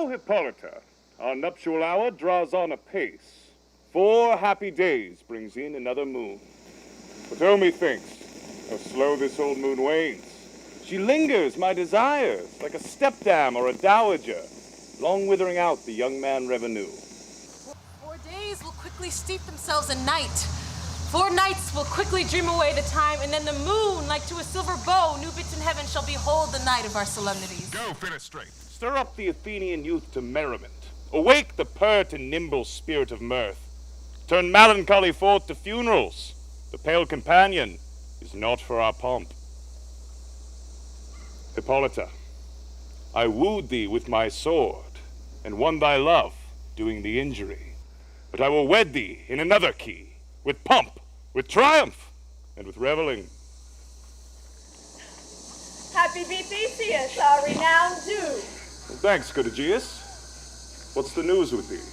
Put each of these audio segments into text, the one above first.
Now, Hippolyta, our nuptial hour draws on apace. 4 happy days brings in another moon. But oh, methinks, how slow this old moon wanes. She lingers my desires, like a stepdam or a dowager, long withering out the young man revenue. 4 days will quickly steep themselves in night. 4 nights will quickly dream away the time, and then the moon, like to a silver bow, new bits in heaven shall behold the night of our solemnities. Go, Phinestrate. Stir up the Athenian youth to merriment. Awake the pert and nimble spirit of mirth. Turn melancholy forth to funerals. The pale companion is not for our pomp. Hippolyta, I wooed thee with my sword, and won thy love, doing the injury. But I will wed thee in another key, with pomp, with triumph, and with reveling. Happy be Theseus, our renowned Duke. Thanks, good Aegeus. What's the news with thee?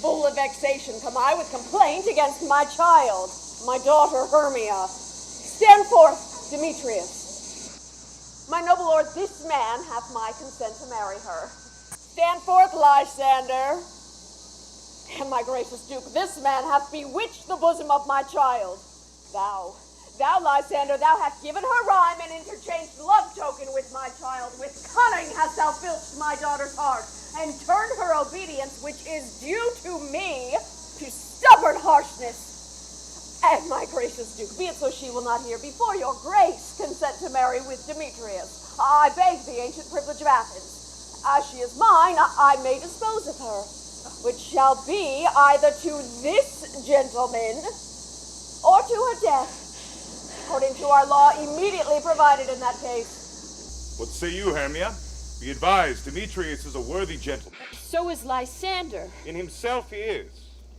Full of vexation come I with complaint against my child, my daughter Hermia. Stand forth, Demetrius. My noble lord, this man hath my consent to marry her. Stand forth, Lysander. And my gracious Duke, this man hath bewitched the bosom of my child. Thou, Lysander, thou hast given her rhyme and interchanged love token with my child. With cunning hast thou filched my daughter's heart, and turned her obedience, which is due to me, to stubborn harshness. And my gracious Duke, be it so she will not hear before your grace consent to marry with Demetrius. I beg the ancient privilege of Athens. As she is mine, I may dispose of her, which shall be either to this gentleman or to her death, according to our law immediately provided in that case. What say you, Hermia? Be advised, Demetrius is a worthy gentleman. So is Lysander. In himself he is,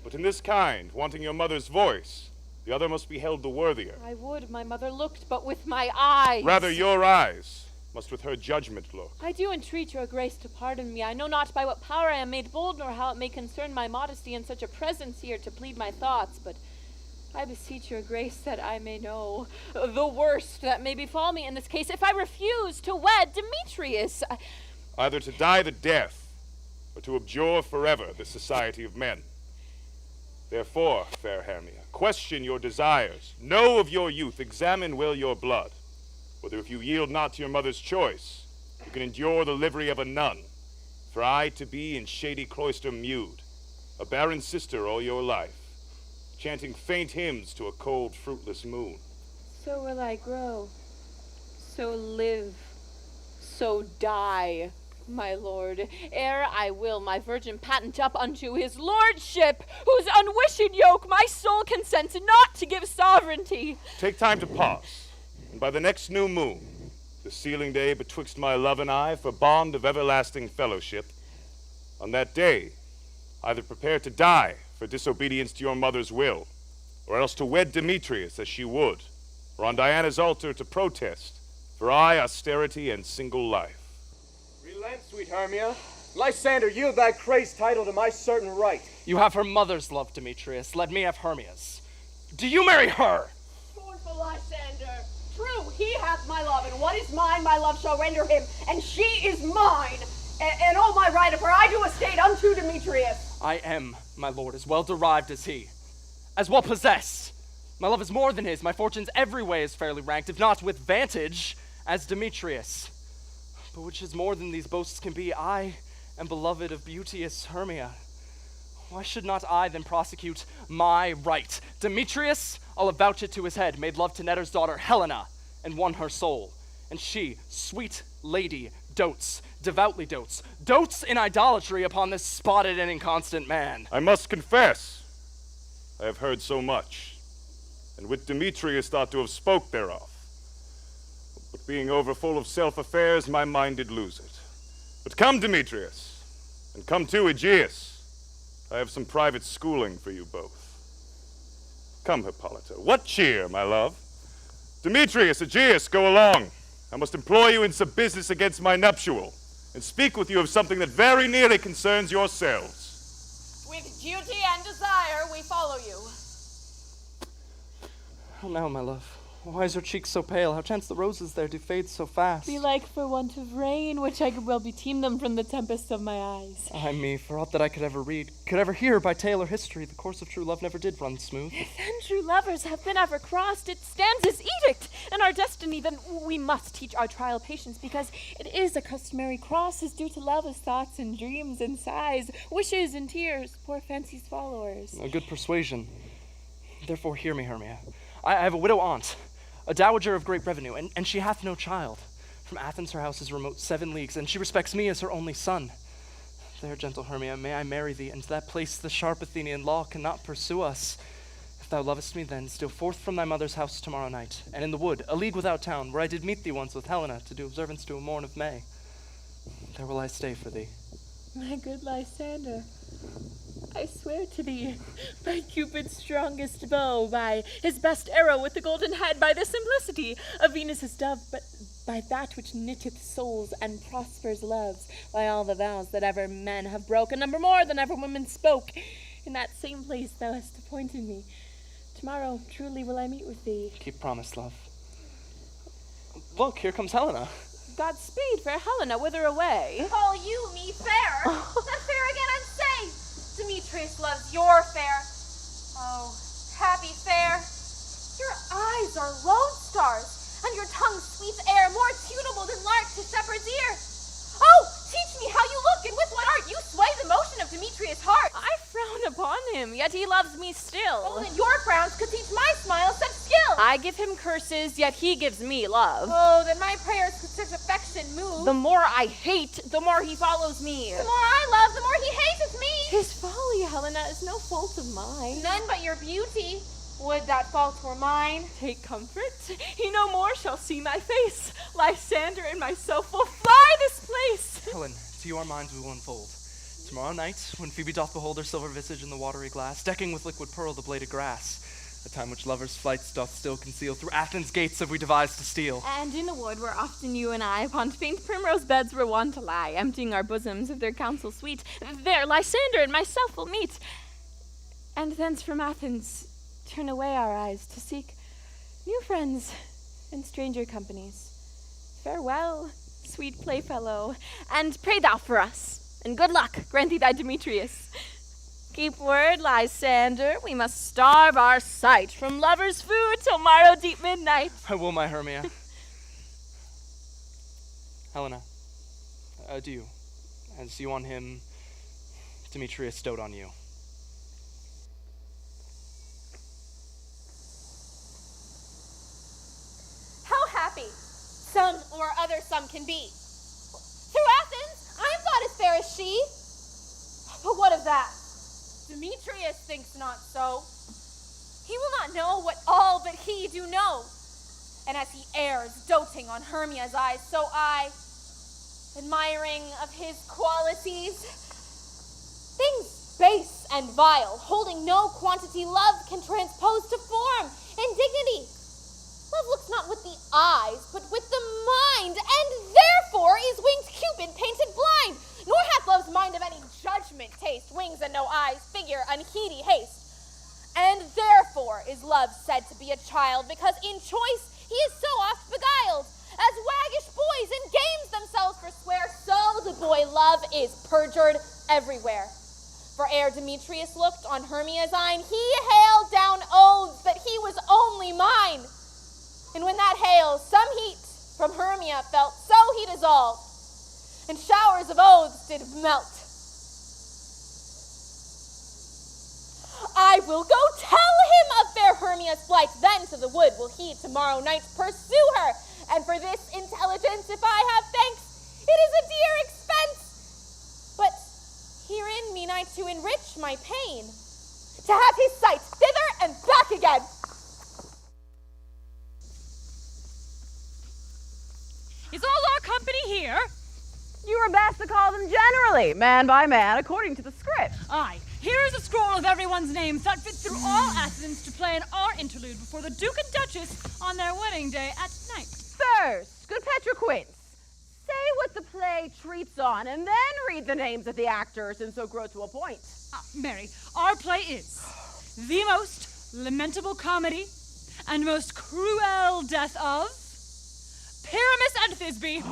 but in this kind, wanting your mother's voice, the other must be held the worthier. I would my mother looked but with my eyes. Rather your eyes must with her judgment look. I do entreat your grace to pardon me. I know not by what power I am made bold, nor how it may concern my modesty in such a presence here to plead my thoughts, but I beseech your grace that I may know the worst that may befall me in this case if I refuse to wed Demetrius. Either to die the death, or to abjure forever the society of men. Therefore, fair Hermia, question your desires, know of your youth, examine well your blood, whether if you yield not to your mother's choice, you can endure the livery of a nun, for I to be in shady cloister mewed, a barren sister all your life, chanting faint hymns to a cold, fruitless moon. So will I grow, so live, so die, my lord, ere I will my virgin patent up unto his lordship, whose unwished yoke my soul consents not to give sovereignty. Take time to pause, and by the next new moon, the sealing day betwixt my love and I for bond of everlasting fellowship, on that day, either prepare to die for disobedience to your mother's will, or else to wed Demetrius as she would, or on Diana's altar to protest for austerity and single life. Relent, sweet Hermia. Lysander, yield thy crazed title to my certain right. You have her mother's love, Demetrius. Let me have Hermia's. Do you marry her? Scornful Lysander, true, he hath my love, and what is mine my love shall render him, and she is mine, and all my right of her I do estate unto Demetrius. I am, my lord, as well derived as he, as well possessed. My love is more than his, my fortunes every way is fairly ranked, if not with vantage, as Demetrius. But which is more than these boasts can be, I am beloved of beauteous Hermia. Why should not I then prosecute my right? Demetrius, I'll avouch it to his head, made love to Netter's daughter Helena, and won her soul. And she, sweet lady, devoutly dotes in idolatry upon this spotted and inconstant man. I must confess, I have heard so much, and with Demetrius thought to have spoke thereof. But being overfull of self-affairs, my mind did lose it. But come, Demetrius, and come too, Aegeus. I have some private schooling for you both. Come, Hippolyta, what cheer, my love? Demetrius, Aegeus, go along. I must employ you in some business against my nuptial, and speak with you of something that very nearly concerns yourselves. With duty and desire, we follow you. How now, my love? Why is your cheek so pale? How chance the roses there do fade so fast? Belike for want of rain, which I could well beteem them from the tempest of my eyes. Ay me, for aught that I could ever read, could ever hear by tale or history, the course of true love never did run smooth. If then true lovers have been ever crossed, it stands as edict in our destiny, then we must teach our trial patience, because it is a customary cross, is due to love as thoughts and dreams and sighs, wishes and tears, poor fancy's followers. A good persuasion. Therefore hear me, Hermia. I have a widow aunt, a dowager of great revenue, and she hath no child. From Athens her house is remote 7 leagues, and she respects me as her only son. There, gentle Hermia, may I marry thee, and to that place the sharp Athenian law cannot pursue us. If thou lovest me, then steal forth from thy mother's house tomorrow night, and in the wood, a league without town, where I did meet thee once with Helena, to do observance to a morn of May. There will I stay for thee. My good Lysander, I swear to thee, by Cupid's strongest bow, by his best arrow with the golden head, by the simplicity of Venus's dove, but by that which knitteth souls and prospers loves, by all the vows that ever men have broke, a number more than ever women spoke, in that same place thou hast appointed me. Tomorrow truly will I meet with thee. Keep promise, love. Look, here comes Helena. Godspeed, fair Helena, whither away? Call you me fair? That fair again unsay. Demetrius loves your fair. Oh, happy fair. Your eyes are lodestars, and your tongue sweets air more tunable than lark to shepherd's ear. Oh, teach me how you look, and with what art you sway the motion of Demetrius' heart. I frown upon him, yet he loves me still. Oh, then your frowns could teach my smile such skill. I give him curses, yet he gives me love. Oh, then my prayers could such affection move. The more I hate, the more he follows me. The more I love, the more he hateth me. His folly, Helena, is no fault of mine. None but your beauty. Would that fault were mine. Take comfort. He no more shall see my face. Lysander and myself will fly this place. Helen, to you our minds we will unfold. Tomorrow night, when Phoebe doth behold her silver visage in the watery glass, decking with liquid pearl the bladed grass, a time which lovers' flights doth still conceal, through Athens' gates have we devised to steal. And in the wood where often you and I upon faint primrose beds were wont to lie, emptying our bosoms of their counsel sweet, there Lysander and myself will meet. And thence from Athens turn away our eyes to seek new friends and stranger companies. Farewell, sweet playfellow, and pray thou for us, and good luck grant thee thy Demetrius. Keep word, Lysander, we must starve our sight from lovers' food till morrow deep midnight. I will, my Hermia. Helena, adieu. As you on him, Demetrius dote on you. Some or other some can be. Through Athens, I am thought as fair as she. But what of that? Demetrius thinks not so. He will not know what all but he do know. And as he errs, doting on Hermia's eyes, so I, admiring of his qualities, things base and vile, holding no quantity love can transpose to form and dignity. Love looks not with the eyes, but with the mind, and therefore is winged Cupid painted blind. Nor hath love's mind of any judgment taste, wings and no eyes, figure unheedy haste. And therefore is love said to be a child, because in choice he is so oft beguiled. As waggish boys in games themselves forswear, so the boy love is perjured everywhere. For ere Demetrius looked on Hermia's eyne, he hailed down oaths that he was only mine. And when that hail some heat from Hermia felt, so he dissolved, and showers of oaths did melt. I will go tell him of fair Hermia's flight, then to the wood will he tomorrow night pursue her, and for this intelligence, if I have thanks, it is a dear expense. But herein mean I to enrich my pain, to have his sight thither and back again. Is all our company here? You were best to call them generally, man by man, according to the script. Aye. Here is a scroll of everyone's names that fit through all Athens to play in our interlude before the Duke and Duchess on their wedding day at night. First, good Petroquince, say what the play treats on, and then read the names of the actors, and so grow to a point. Mary, our play is the most lamentable comedy, and most cruel death of Pyramus and Thisbe.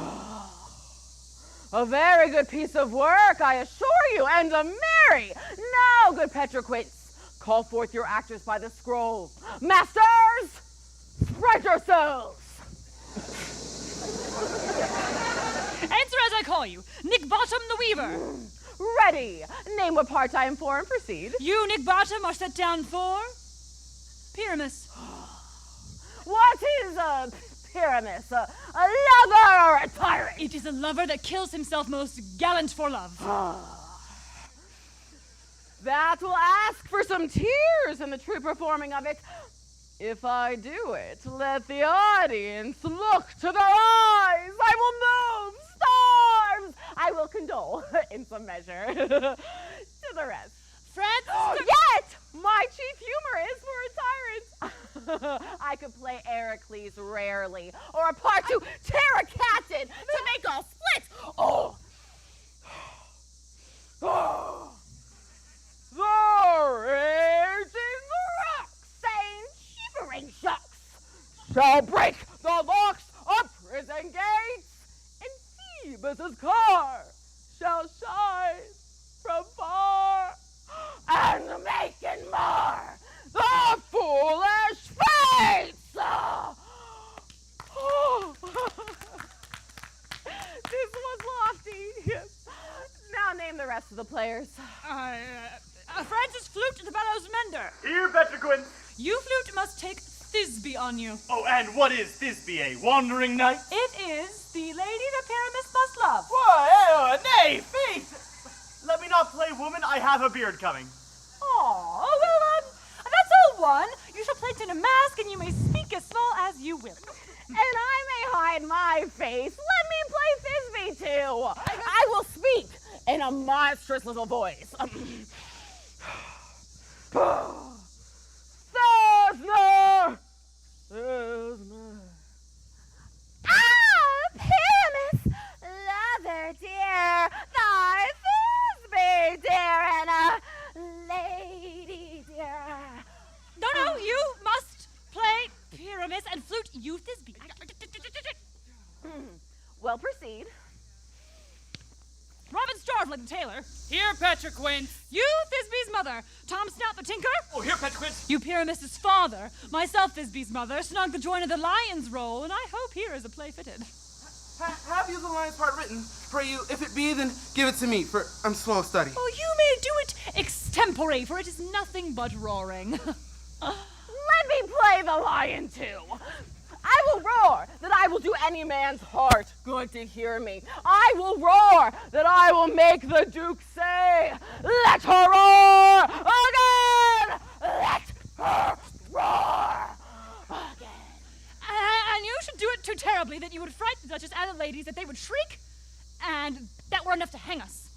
A very good piece of work, I assure you, and a merry. Now, good Petroquints, call forth your actors by the scroll. Masters, spread yourselves. Answer as I call you. Nick Bottom the Weaver. Ready. Name what part I am for and proceed. You, Nick Bottom, are set down for Pyramus. What is a Pyramus? A lover or a tyrant? It is a lover that kills himself most gallant for love. That will ask for some tears in the true performing of it. If I do it, let the audience look to their eyes. I will move storms. I will condole, in some measure, to the rest. Francis, Yet, my chief humor is for a tyrant. I could play Ericles rarely, or a part to tear a cat in, to make all split. Oh. The raging rocks and shivering shocks shall break the locks of prison gates, and Phoebus' car shall shine from far, and making more the foolish fates. This was lofty. Now name the rest of the players. Francis Flute the bellows mender. Here, Petroquin. You, Flute, must take Thisbe on you. Oh, and what is Thisbe, a wandering knight? It is the lady that Pyramus must love. Why, nay, faith! Let me not play woman, I have a beard coming. Aw, well, that's all one. You shall play it in a mask, and you may speak as small as you will. And I may hide my face. Let me play Thisbe too. I will speak in a monstrous little voice. Thesner! Ah, Pyramus, lover dear, thy Thisbe dear, and a lady dear. No, you must play Pyramus and Flute, you Thisbe. Well, proceed. Robin Starveling the tailor. Here, Petroquin. You Thisbe's mother. Tom Snout the tinker. Oh, here, Petroquin. You Pyramus's father. Myself Thisbe's mother. Snug the join of the lion's role, and I hope here is a play fitted. Have you the lion's part written? Pray you, if it be, then give it to me, for I'm slow of study. Oh, you may do it extempore, for it is nothing but roaring. Let me play the lion too. I will roar that I will do any man's heart good to hear me. I will roar that I will make the Duke say, let her roar again! Let her roar again! And you should do it too terribly that you would frighten the Duchess and the ladies, that they would shriek, and that were enough to hang us.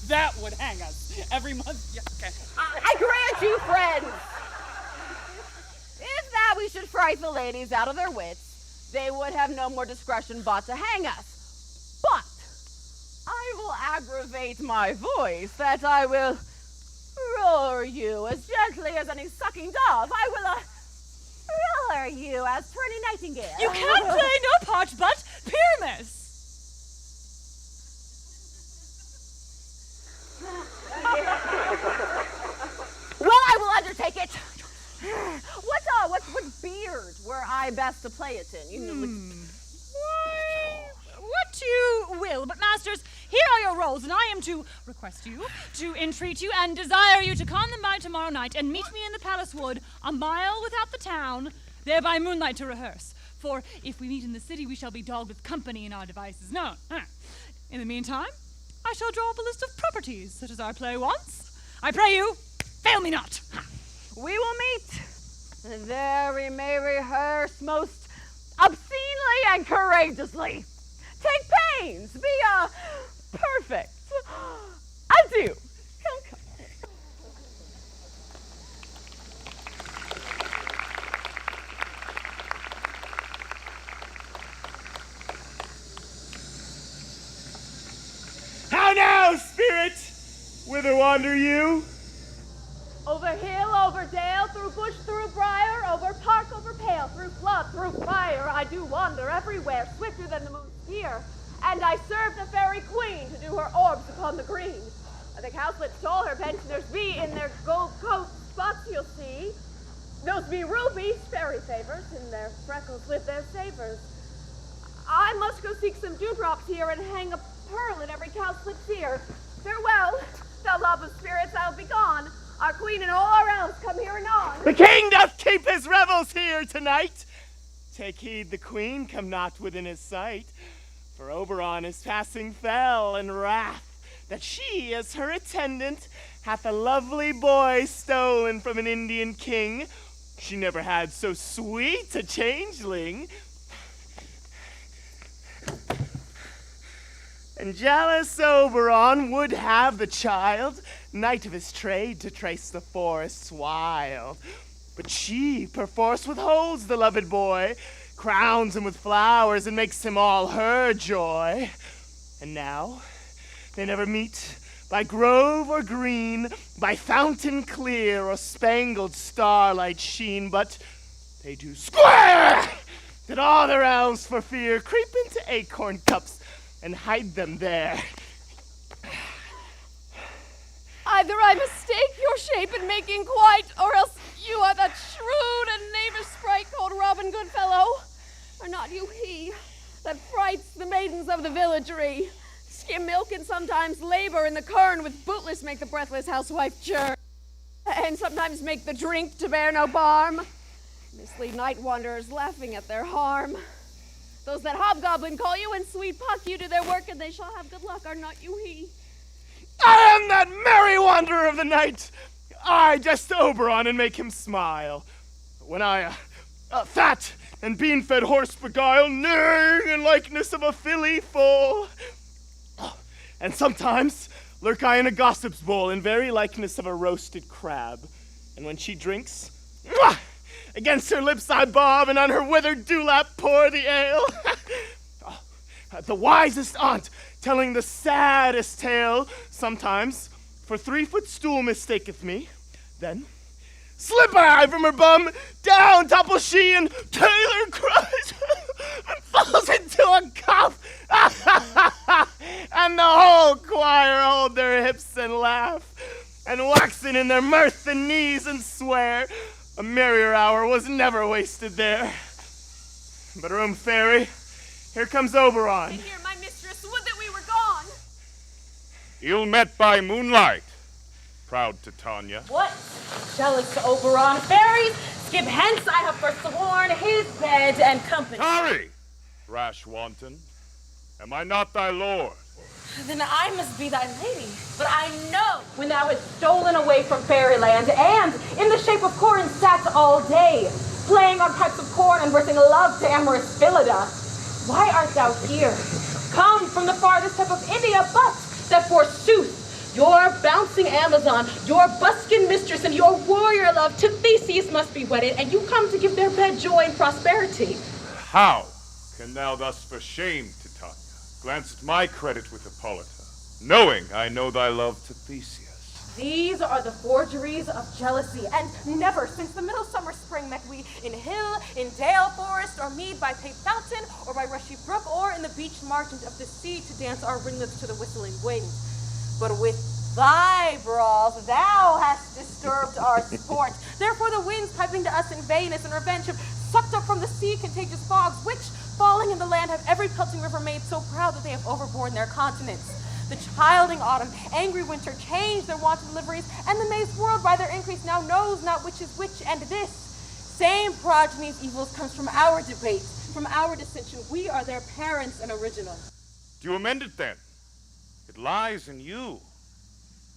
That would hang us every month. Yeah, okay. I grant you, friends. If that we should fright the ladies out of their wits, they would have no more discretion but to hang us. But I will aggravate my voice, that I will roar you as gently as any sucking dove. I will roar you as pretty nightingale. You can't play no part but Pyramus. Well, I will undertake it. What beard were I best to play it in? You know, What you will, but masters, here are your roles, and I am to request you, to entreat you, and desire you to con them by tomorrow night, and meet me in the palace wood, a mile without the town, there by moonlight to rehearse. For if we meet in the city, we shall be dogged with company, and our devices known. In the meantime, I shall draw up a list of properties, such as our play wants. I pray you, fail me not. we will meet, and there we may rehearse most obscenely and courageously. Take pains, be perfect. Adieu. Come. How now, spirit? Whither wander you? Over hill, over dale, through bush, through briar, over park, over pale, through flood, through fire, I do wander everywhere, swifter than the moon's spear. And I serve the fairy queen to do her orbs upon the green. The cowslips tall her pensioners be, in their gold coat spots you'll see. Those be rubies, fairy favors, in their freckles live their savors. I must go seek some dewdrops here and hang a pearl in every cowslip's ear. Farewell, thou love of spirits, I'll be gone. Our queen and all our elves come here anon. The king doth keep his revels here tonight. Take heed the queen come not within his sight, for Oberon is passing fell in wrath, that she, as her attendant, hath a lovely boy stolen from an Indian king. She never had so sweet a changeling. And jealous Oberon would have the child, knight of his trade, to trace the forests wild. But she perforce withholds the loved boy, crowns him with flowers, and makes him all her joy. And now they never meet by grove or green, by fountain clear or spangled starlight sheen, but they do square, that all their elves for fear creep into acorn cups and hide them there. Either I mistake your shape in making quite, or else you are that shrewd and knavish sprite called Robin Goodfellow. Or not you he, that frights the maidens of the villagery. Skim milk and sometimes labor in the kern, with bootless make the breathless housewife churn, and sometimes make the drink to bear no barm. Mislead night wanderers laughing at their harm. Those that hobgoblin call you and sweet puck you do their work, and they shall have good luck. Are not you he? I am that merry wanderer of the night. I jest Oberon and make him smile. When I fat and bean-fed horse beguile, neighing in likeness of a filly foal. And sometimes lurk I in a gossip's bowl, in very likeness of a roasted crab. And when she drinks, against her lips I bob, and on her withered dewlap pour the ale. The wisest aunt, telling the saddest tale, sometimes for 3-foot stool mistaketh me. Then slip I from her bum, down topple she, and Taylor cries, and falls into a cough. And the whole choir hold their hips and laugh, and waxen in their mirth the knees and swear a merrier hour was never wasted there. But room fairy, here comes Oberon. And here, my mistress, would that we were gone. Ill met by moonlight, proud Titania. What? Jealous Oberon, fairies, skip hence, I have first sworn his bed and company. Tarry, rash wanton. Am I not thy lord? Then I must be thy lady. But I know when thou hast stolen away from fairyland, and in the shape of corn sat all day, playing on pipes of corn and versing love to amorous Phillida. Why art thou here? Come from the farthest tip of India, but that forsooth your bouncing Amazon, your buskin mistress, and your warrior love to Theseus must be wedded, and you come to give their bed joy and prosperity. How can thou thus for shame, Titania, glance at my credit with Hippolyta, knowing I know thy love to Theseus? These are the forgeries of jealousy, and never since the midsummer spring met we in hill, in dale, forest, or mead, by paved fountain, or by rushy brook, or in the beach margent of the sea, to dance our ringlets to the whistling wind. But with thy brawls thou hast disturbed our sport. Therefore the winds, piping to us in vainness and revenge, have sucked up from the sea contagious fogs, which, falling in the land, have every pelting river made so proud that they have overborne their continents. The childing autumn, angry winter, changed their wonted liveries, and the mazed world by their increase now knows not which is which, and this same progeny's evils comes from our debate, from our dissension. We are their parents and original. Do you amend it then? It lies in you.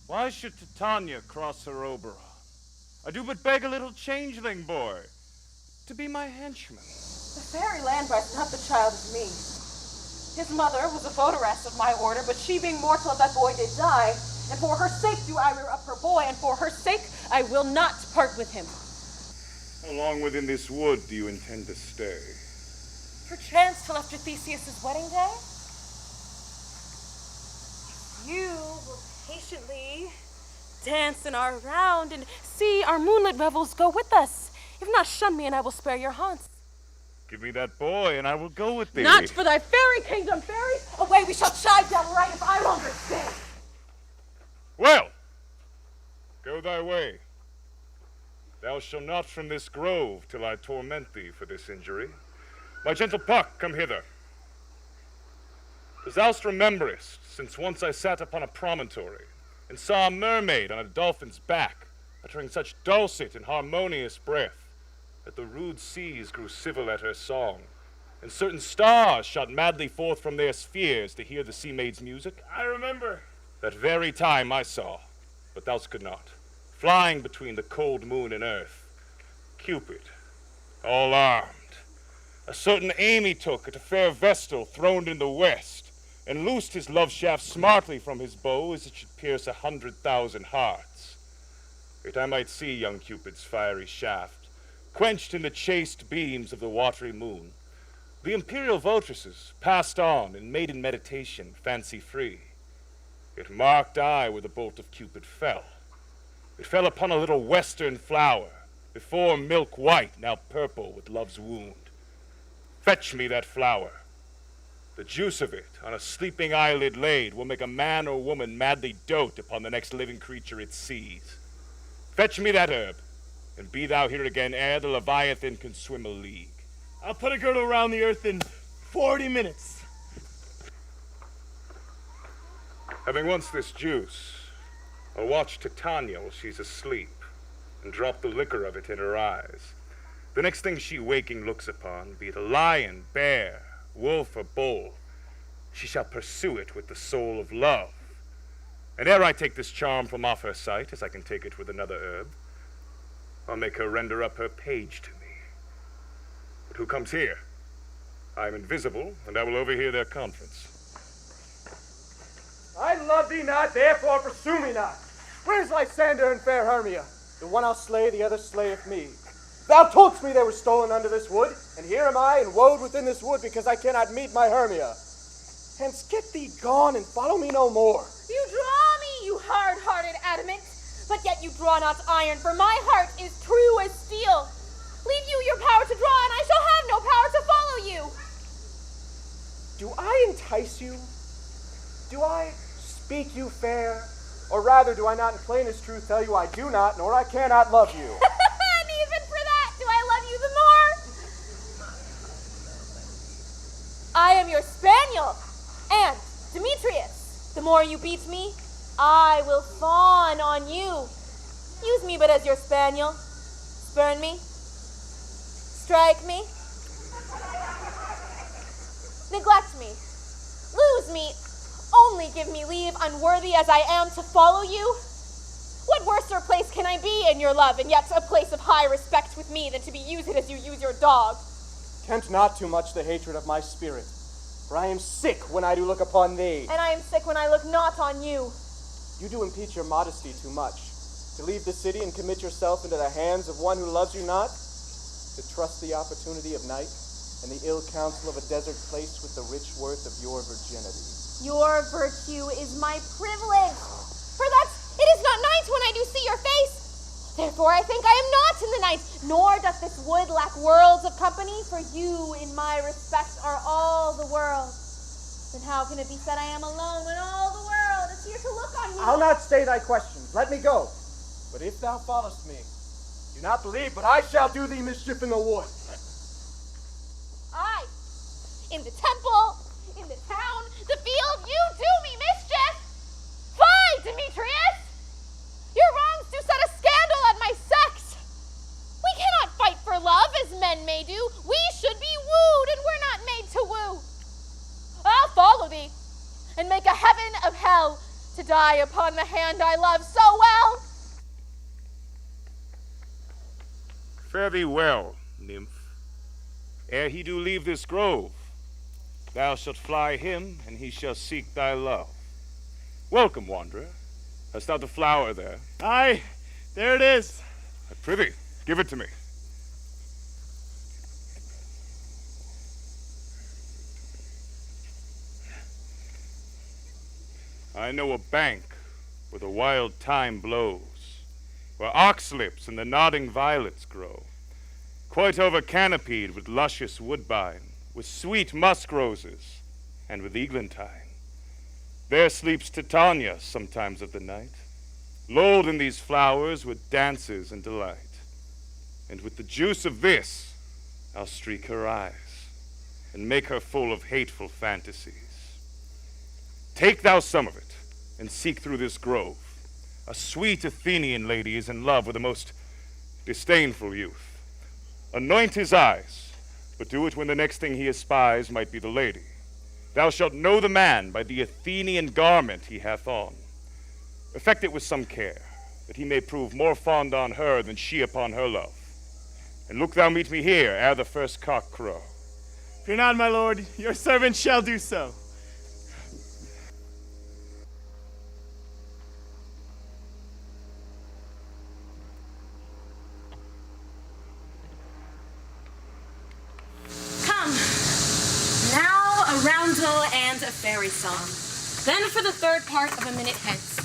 Why should Titania cross her Oberon? I do but beg a little changeling boy to be my henchman. The fairy landbride's not the child of me. His mother was a votaress of my order, but she being mortal, that boy did die. And for her sake do I rear up her boy, and for her sake I will not part with him. How long within this wood do you intend to stay? Perchance till after Theseus' wedding day? You will patiently dance in our round, and see our moonlit revels go with us. If not, shun me, and I will spare your haunts. Give me that boy, and I will go with thee. Not for thy fairy kingdom, fairies! Away we shall chide down right if I longer stay. Well, go thy way. Thou shalt not from this grove till I torment thee for this injury. My gentle Puck, come hither. As thou rememberest, since once I sat upon a promontory, and saw a mermaid on a dolphin's back, uttering such dulcet and harmonious breath, that the rude seas grew civil at her song, and certain stars shot madly forth from their spheres to hear the sea maid's music. I remember. That very time I saw, but thou could not, flying between the cold moon and earth, Cupid, all armed. A certain aim he took at a fair vestal throned in the west, and loosed his love shaft smartly from his bow as it should pierce 100,000 hearts. Yet I might see young Cupid's fiery shaft, quenched in the chaste beams of the watery moon. The imperial votresses passed on in maiden meditation, fancy-free. Yet marked I where the bolt of Cupid fell. It fell upon a little western flower, before milk white, now purple with love's wound. Fetch me that flower. The juice of it, on a sleeping eyelid laid, will make a man or woman madly dote upon the next living creature it sees. Fetch me that herb, and be thou here again ere the Leviathan can swim a league. I'll put a girdle around the earth in 40 minutes. Having once this juice, I'll watch Titania while she's asleep, and drop the liquor of it in her eyes. The next thing she waking looks upon, be it a lion, bear, wolf, or bull, she shall pursue it with the soul of love. And ere I take this charm from off her sight, as I can take it with another herb, I'll make her render up her page to me. But who comes here? I am invisible, and I will overhear their conference. I love thee not, therefore pursue me not. Where's Lysander and fair Hermia? The one I'll slay, the other slayeth me. Thou toldst me they were stolen under this wood, and here am I, and woed within this wood because I cannot meet my Hermia. Hence get thee gone, and follow me no more. You draw me, you hard-hearted adamant, but yet you draw not iron, for my heart is true as steel. Leave you your power to draw, and I shall have no power to follow you. Do I entice you? Do I speak you fair? Or rather, do I not in plainest truth tell you I do not, nor I cannot love you? And even for that, do I love you the more? I am your spaniel, and, Demetrius, the more you beat me, I will fawn on you. Use me but as your spaniel. Spurn me. Strike me. Neglect me. Lose me. Only give me leave, unworthy as I am, to follow you. What worser place can I be in your love, and yet a place of high respect with me than to be used as you use your dog? Tempt not too much the hatred of my spirit, for I am sick when I do look upon thee. And I am sick when I look not on you. You do impeach your modesty too much. To leave the city and commit yourself into the hands of one who loves you not? To trust the opportunity of night and the ill counsel of a desert place with the rich worth of your virginity. Your virtue is my privilege. For it is not night when I do see your face. Therefore I think I am not in the night, nor doth this wood lack worlds of company, for you in my respect are all the world. Then how can it be said I am alone when all the world is here to look on me? I'll not stay thy questions. Let me go. But if thou followest me, do not believe, but I shall do thee mischief in the wood. Aye, in the temple, in the town, the field, you do me mischief! Fie, Demetrius! Your wrongs do set a scandal at my sex. We cannot fight for love as men may do. We should be wooed, and we're not made to woo. I'll follow thee, and make a heaven of hell to die upon the hand I love so well. Fare thee well, nymph. Ere he do leave this grove, thou shalt fly him, and he shall seek thy love. Welcome, wanderer. Hast thou the flower there? Aye, there it is. I prithee, give it to me. I know a bank where the wild thyme blows, where oxlips and the nodding violets grow, quite over-canopied with luscious woodbine, with sweet musk roses, and with eglantine. There sleeps Titania sometimes of the night, lulled in these flowers with dances and delight. And with the juice of this, I'll streak her eyes, and make her full of hateful fantasies. Take thou some of it, and seek through this grove. A sweet Athenian lady is in love with a most disdainful youth. Anoint his eyes, but do it when the next thing he espies might be the lady. Thou shalt know the man by the Athenian garment he hath on. Effect it with some care, that he may prove more fond on her than she upon her love. And look thou meet me here ere the first cock crow. Fear not, my lord, your servant shall do so. Come. Now a roundel and a fairy song. Then for the third part of a minute hence.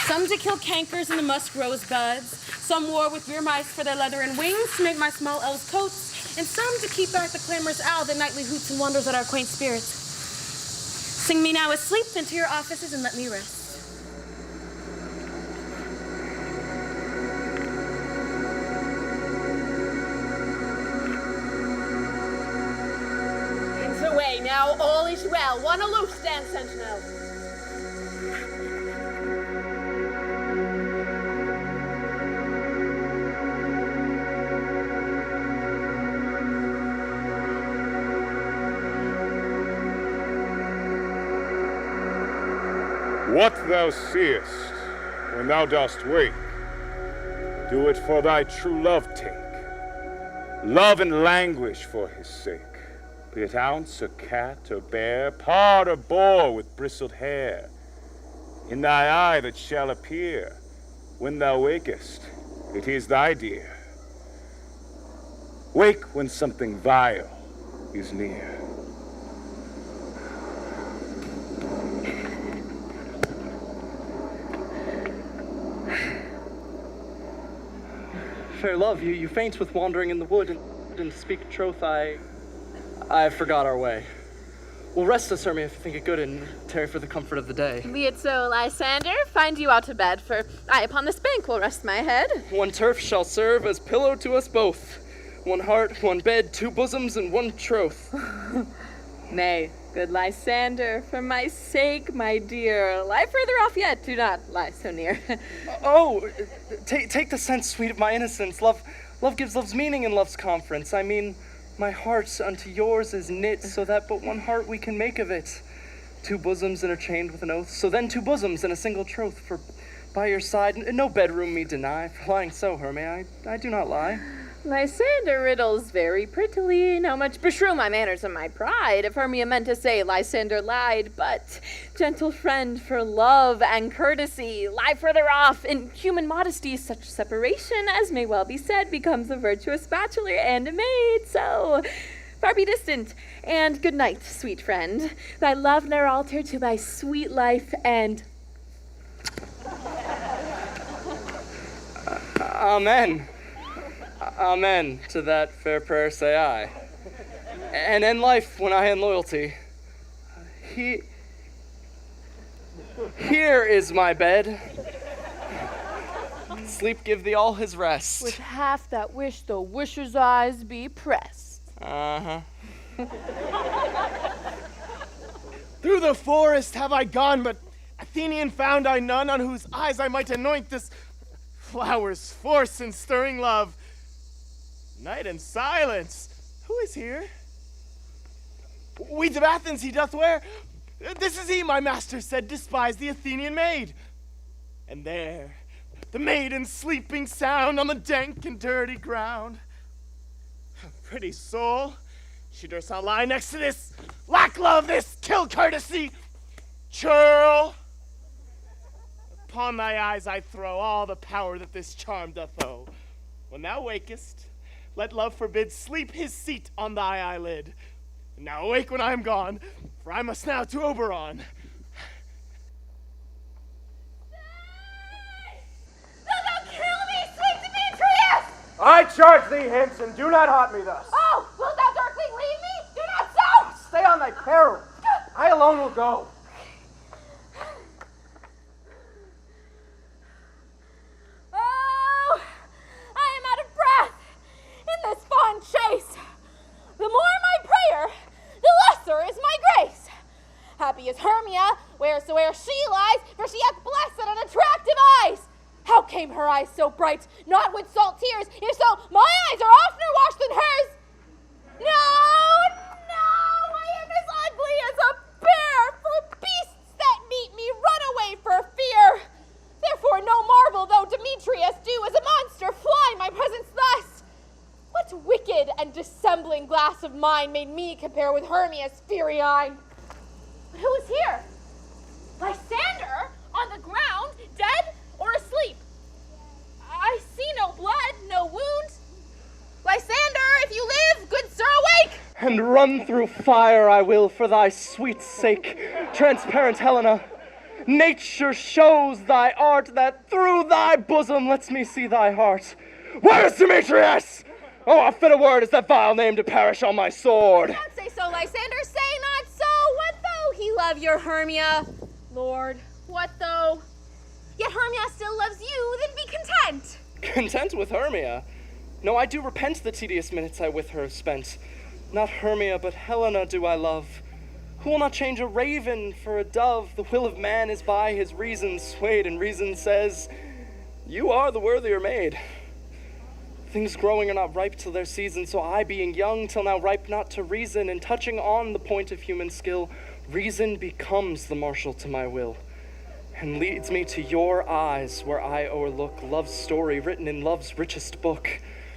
Some to kill cankers in the musk rose buds, some war with beer mice for their leather and wings to make my small elves coats, and some to keep back the clamorous owl that nightly hoots and wanders at our quaint spirits. Sing me now asleep, then to your offices and let me rest. Hands away now, all is well. One aloof stand, sentinel. What thou seest when thou dost wake, do it for thy true love take. Love and languish for his sake, be it ounce or cat or bear, pard or boar with bristled hair. In thy eye that shall appear when thou wakest, it is thy dear. Wake when something vile is near. Fair love, you faint with wandering in the wood, and to speak troth, I forgot our way. Well, rest us, Hermia, if you think it good, and tarry for the comfort of the day. Be it so, Lysander. Find you out to bed, for I upon this bank will rest my head. One turf shall serve as pillow to us both. One heart, one bed, two bosoms, and one troth. Nay, good Lysander, for my sake, my dear, lie further off yet. Do not lie so near. Take the sense, sweet, of my innocence. Love gives love's meaning in love's conference. I mean, my heart unto yours is knit, so that but one heart we can make of it. Two bosoms interchained with an oath, so then two bosoms and a single troth. For by your side, no bedroom me deny. For lying so, Hermia, I do not lie. Lysander riddles very prettily. How much beshrew my manners and my pride if Hermia meant to say Lysander lied. But, gentle friend, for love and courtesy, lie further off. In human modesty, such separation, as may well be said, becomes a virtuous bachelor and a maid. So, far be distant, and good night, sweet friend. Thy love ne'er alter to thy sweet life, and... Amen. Amen to that fair prayer say I. And end life when I end loyalty. Here is my bed. Sleep give thee all his rest. With half that wish the wisher's eyes be pressed. Uh-huh. Through the forest have I gone, but Athenian found I none on whose eyes I might anoint this flower's force and stirring love. Night and silence. Who is here? Weeds of Athens he doth wear. This is he, my master said, despise the Athenian maid. And there, the maiden sleeping sound on the dank and dirty ground. Pretty soul, she durst not lie next to this lack love, this kill courtesy. Churl, upon thy eyes I throw all the power that this charm doth owe. When thou wakest, let love forbid sleep his seat on thy eyelid. Now awake when I am gone, for I must now to Oberon. I charge thee hence, and do not haunt me thus. Oh, wilt thou darkling leave me? Do not so! Stay on thy peril. I alone will go. Oh, I am out of breath in this fond chase. The more my prayer, the lesser is my grace. Happy is Hermia, wheresoe'er she lies, for she hath blessed and attractive eyes. How came her eyes so bright? Not with salt tears. If so, my eyes are oftener washed than hers. No, I am as ugly as a bear, for beasts that meet me run away for fear. Therefore no marvel though Demetrius do as a monster fly my presence thus. What wicked and dissembling glass of mine made me compare with Hermia's fiery eye? But who is here? Lysander, on the ground, dead or asleep? I see no blood, no wound. Lysander, if you live, good sir, awake! And run through fire I will for thy sweet sake, transparent Helena. Nature shows thy art, that through thy bosom lets me see thy heart. Where is Demetrius? Oh, how fit a word is that vile name to perish on my sword. Do not say so, Lysander, say not so. What though he love your Hermia? Lord, what though? Yet Hermia still loves you, then be content. Content with Hermia? No, I do repent the tedious minutes I with her have spent. Not Hermia, but Helena do I love. Who will not change a raven for a dove? The will of man is by his reason swayed, and reason says, you are the worthier maid. Things growing are not ripe till their season, so I, being young till now ripe not to reason, and touching on the point of human skill, reason becomes the marshal to my will, and leads me to your eyes, where I o'erlook love's story written in love's richest book.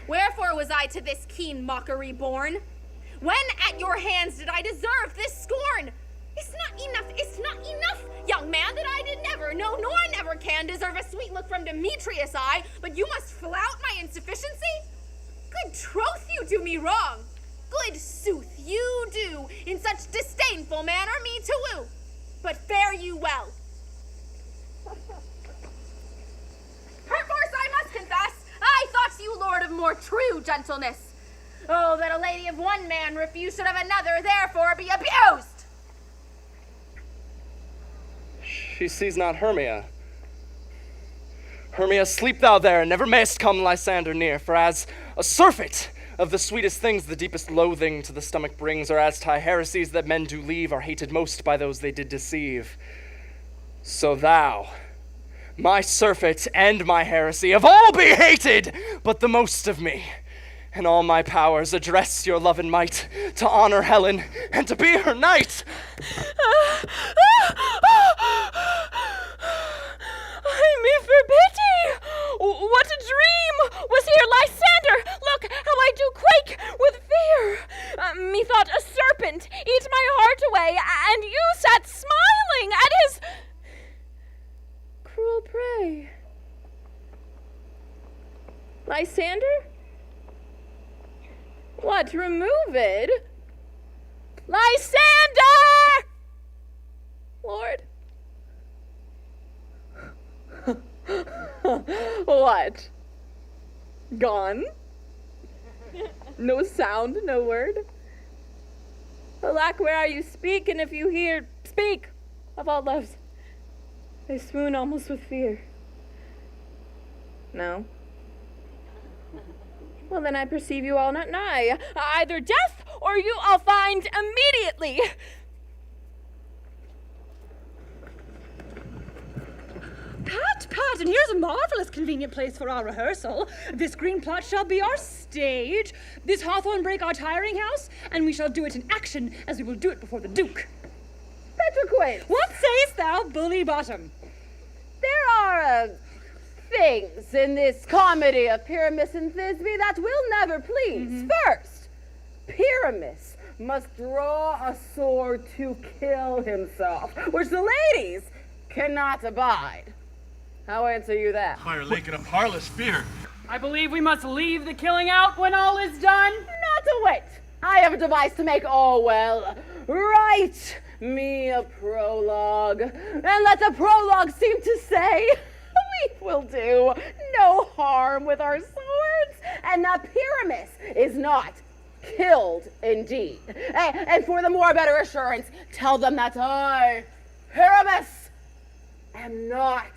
Wherefore was I to this keen mockery born? When at your hands did I deserve this scorn? It's not enough, young man, that I did never, no, nor never can deserve a sweet look from Demetrius' eye, but you must flout my insufficiency? Good troth you do me wrong. Good sooth you do in such disdainful manner me to woo. But fare you well. Perforce I must confess, I thought you lord of more true gentleness. Oh, that a lady of one man refuse should of another, therefore be abused. She sees not Hermia. Hermia, sleep thou there, and never mayst come Lysander near, for as a surfeit of the sweetest things the deepest loathing to the stomach brings, or as to heresies that men do leave are hated most by those they did deceive. So thou, my surfeit and my heresy, of all be hated, but the most of me. And all my powers address your love and might, to honor Helen, and to be her knight. Ay me for pity! What a dream was here, Lysander! Look how I do quake with fear! Methought a serpent eat my heart away, and you sat smiling at his cruel prey. Lysander? What, remove it? Lysander! Lord? What? Gone? No sound, no word? Alack, where are you? Speak, and if you hear, speak! Of all loves, I swoon almost with fear. No? Well, then I perceive you all not nigh. Either death or you I'll find immediately. Pat, and here's a marvelous convenient place for our rehearsal. This green plot shall be our stage, this hawthorn brake our tiring house, and we shall do it in action as we will do it before the Duke. Petriquates! What sayest thou, Bully Bottom? There are, things in this comedy of Pyramus and Thisbe that will never please. First, Pyramus must draw a sword to kill himself, which the ladies cannot abide. How answer you that? Fire Lake in a parlous fear. I believe we must leave the killing out when all is done. Not a whit. I have a device to make all well. Write me a prologue, and let the prologue seem to say, we will do no harm with our swords, and Pyramus is not killed indeed. And for the more better assurance, tell them that I, Pyramus, am not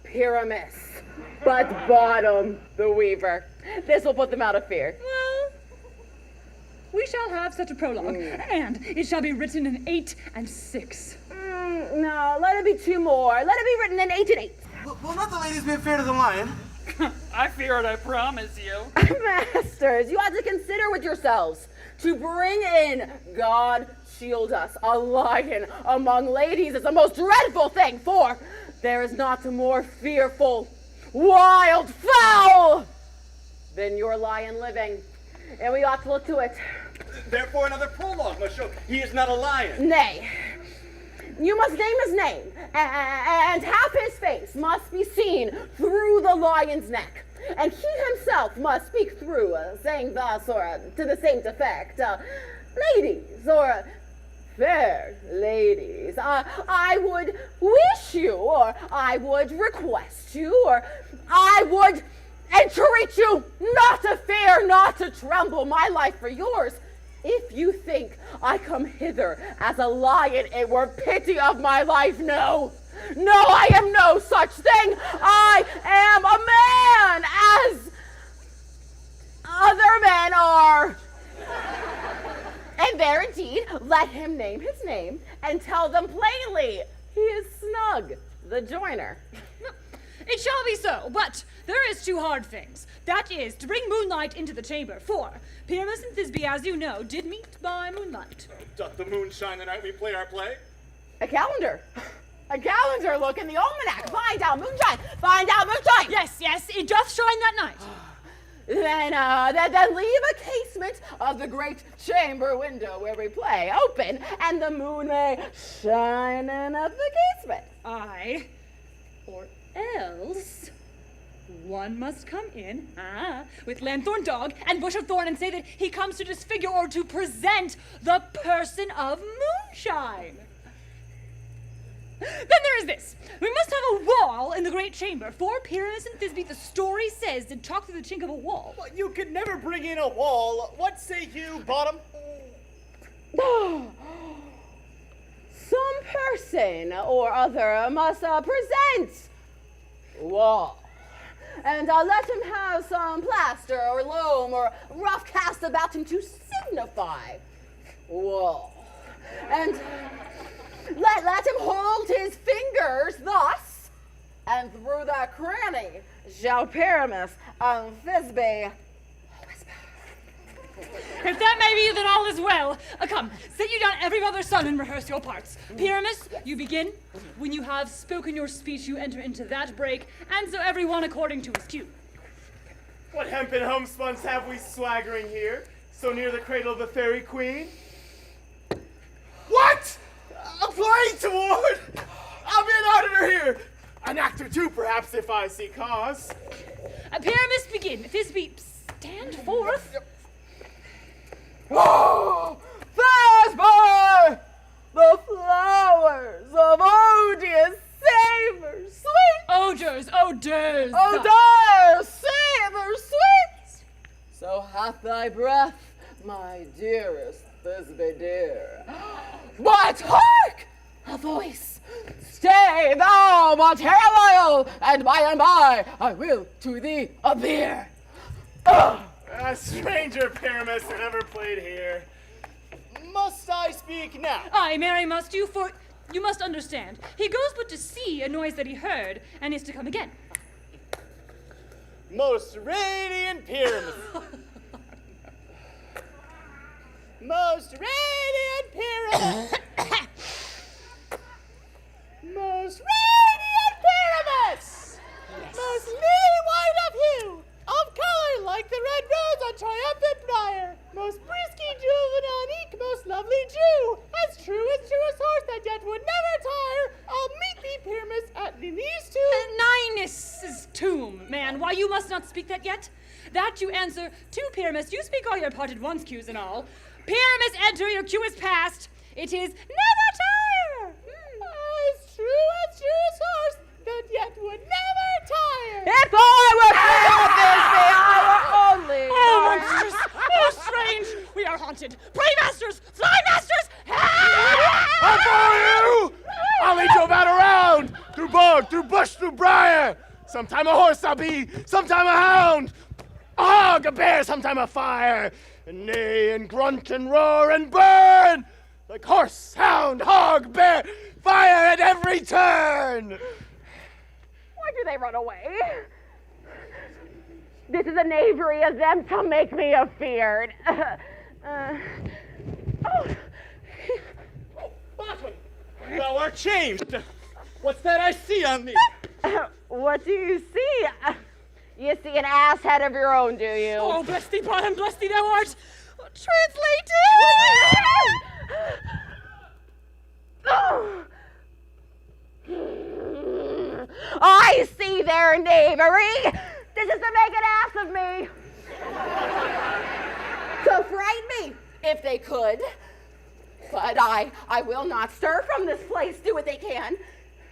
Pyramus, but Bottom the Weaver. This will put them out of fear. Well, we shall have such a prologue, and it shall be written in 8 and 6. No, let it be 2 more. Let it be written in 8 and 8. Will not the ladies be fair to the lion? I fear it, I promise you. Masters, you ought to consider with yourselves to bring in, God shield us, a lion among ladies is the most dreadful thing, for there is not a more fearful, wild fowl than your lion living, and we ought to look to it. Therefore another prologue must show he is not a lion. Nay, you must name his name, and half his face must be seen through the lion's neck, and he himself must speak through, saying thus, or to the same effect, ladies, or fair ladies, I would wish you, or I would request you, or I would entreat you not to fear, not to tremble, my life for yours. If you think I come hither as a lion, it were pity of my life. No, I am no such thing. I am a man, as other men are. And there indeed, let him name his name, and tell them plainly, he is Snug, the joiner. It shall be so, but there is 2 hard things. That is, to bring moonlight into the chamber, for Pyramus and Thisbe, as you know, did meet by moonlight. Doth the moon shine the night we play our play? A calendar. A calendar, look in the almanac. Find out moonshine. Find out moonshine. Yes, it doth shine that night. Then leave a casement of the great chamber window where we play open, and the moon may shine in at the casement. Aye, or else one must come in, with lanthorn dog and bush of thorn, and say that he comes to disfigure or to present the person of moonshine. Then there is this. We must have a wall in the great chamber. For Pyramus and Thisbe, the story says, did talk through the chink of a wall. Well, you could never bring in a wall. What say you, Bottom? Some person or other must present wall. And let him have some plaster or loam or rough cast about him to signify wall. And let him hold his fingers thus, and through that cranny shall Pyramus and Thisbe whisper. If that may be, then all is well. Come, sit you down, every mother's son, and rehearse your parts. Pyramus, you begin. When you have spoken your speech, you enter into that break, and so everyone according to his cue. What hempen homespuns have we swaggering here, so near the cradle of the fairy queen? What? A play toward? I'll be an auditor here. An actor too, perhaps, if I see cause. Pyramus, begin. Thisbe, stand forth. Thisbe! The flowers of odious savor sweet. Odors. Odors, savor sweet. So hath thy breath, my dearest Thisbe dear. But hark! A voice. Stay thou but here a while, and by I will to thee appear. A stranger Pyramus that ever played here. Must I speak now? Aye, marry must you, for you must understand. He goes but to see a noise that he heard, and is to come again. Most radiant Pyramus. Most radiant Pyramus. Most radiant Pyramus. Yes. Most lily white of hue, of color like the red rose on triumphant briar. Most brisky juvenile eke, most lovely Jew, as truest horse that yet would never tire. I'll meet thee, Pyramus, at Ninus' tomb. Ninus' tomb, man. Why, you must not speak that yet. That you answer to Pyramus. You speak all your parted once cues and all. Pyramus, enter, your cue is past. It is never tire. As true as horse that yet would never tire. If I were Pyramus, I were only wanted. Pray, masters! Fly, masters! I follow you! I'll lead you about around, through bog, through bush, through briar. Sometime a horse I'll be, sometime a hound. A hog, a bear, sometime a fire. And neigh and grunt and roar and burn. Like horse, hound, hog, bear, fire at every turn. Why do they run away? This is a knavery of them to make me afeard. Bottom, thou art changed. What's that I see on thee? What do you see? You see an ass head of your own, do you? Oh, bless thee, Bottom, bless thee, thou art translated! I see their knavery. This is to make an ass of me. To frighten me, if they could. But I will not stir from this place. Do what they can.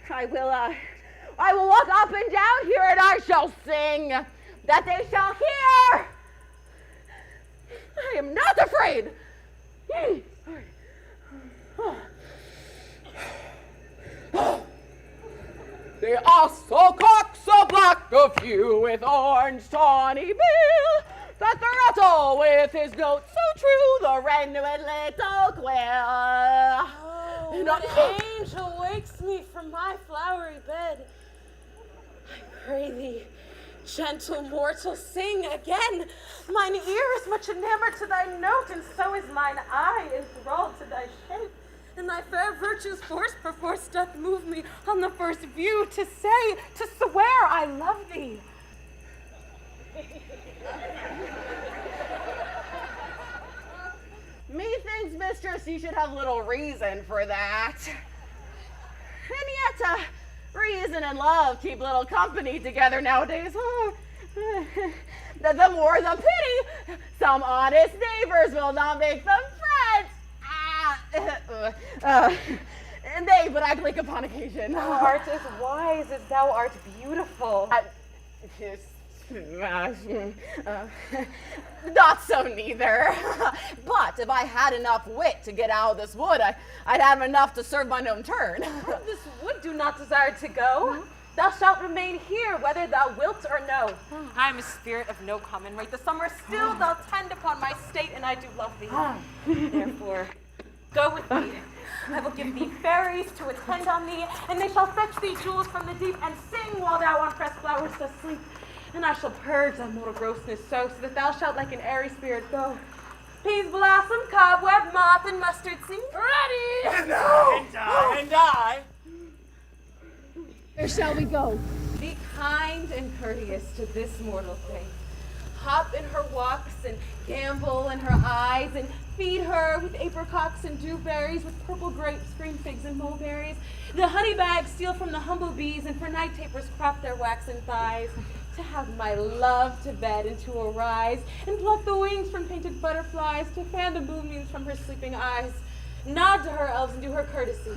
I will walk up and down here, and I shall sing that they shall hear. I am not afraid. They are so cock, so black of hue, with orange tawny bill, that the rattle with his note so true, the wren with little quill. Oh, what angel wakes me from my flowery bed. I pray thee, gentle mortal, sing again. Mine ear is much enamored to thy note, and so is mine eye enthralled to thy shape. And thy fair virtue's force perforce doth move me on the first view to say, to swear I love thee. Methinks, mistress, you should have little reason for that. And yet, reason and love keep little company together nowadays. Oh, the more the pity. Some honest neighbors will not make them friends. Nay, but I blink upon occasion. Thou art as wise as thou art beautiful. Not so neither. But if I had enough wit to get out of this wood, I'd have enough to serve mine own turn. This wood do not desire to go. Thou shalt remain here, whether thou wilt or no. I am a spirit of no common rate. The summer still doth tend upon my state, and I do love thee. Therefore, go with me. I will give thee fairies to attend on thee, and they shall fetch thee jewels from the deep, and sing while thou on pressed flowers dost sleep. And I shall purge thy mortal grossness so that thou shalt like an airy spirit go. Peas blossom, cobweb, moth, and mustard seed. Ready! And I. And I. Where shall we go? Be kind and courteous to this mortal thing. Hop in her walks and gambol in her eyes, and feed her with apricots and dewberries, with purple grapes, green figs, and mulberries. The honey bags steal from the humble bees, and for night tapers crop their waxen thighs. To have my love to bed and to arise, and pluck the wings from painted butterflies, to fan the moonbeams from her sleeping eyes. Nod to her elves and do her courtesies.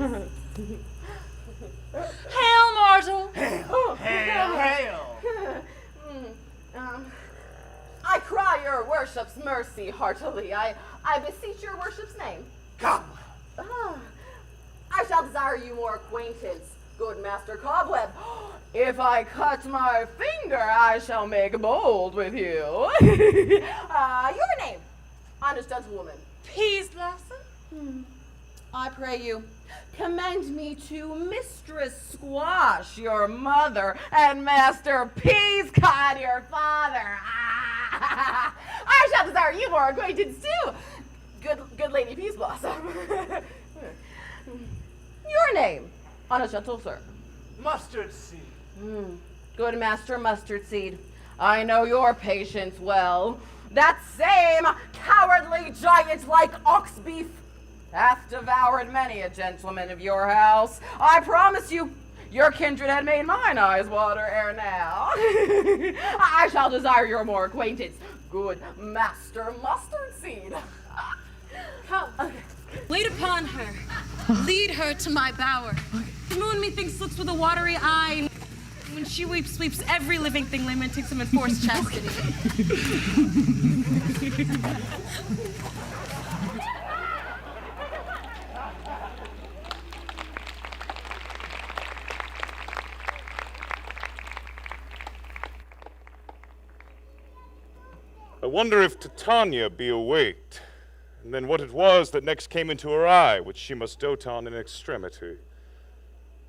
Hail, mortal! Hail. I cry your worship's mercy heartily. I beseech your worship's name. Come. I shall desire you more acquaintance, good Master Cobweb. If I cut my finger, I shall make bold with you. Your name, honest gentlewoman. Peas blossom? I pray you, commend me to Mistress Squash, your mother, and Master Peascod, your father. I shall desire you more acquaintance too, good Lady Peas Blossom. Your name, honest gentle sir. Mustard seed. Good Master Mustard Seed, I know your patience well. That same cowardly giant like ox beef hath devoured many a gentleman of your house. I promise you, your kindred had made mine eyes water ere now. I shall desire your more acquaintance, good Master Mustard Seed. Come, wait upon her. Lead her to my bower. The moon, methinks, looks with a watery eye. When she weeps, sweeps every living thing, lamenting some enforced chastity. wonder if Titania be awaked, and then what it was that next came into her eye, which she must dote on in extremity.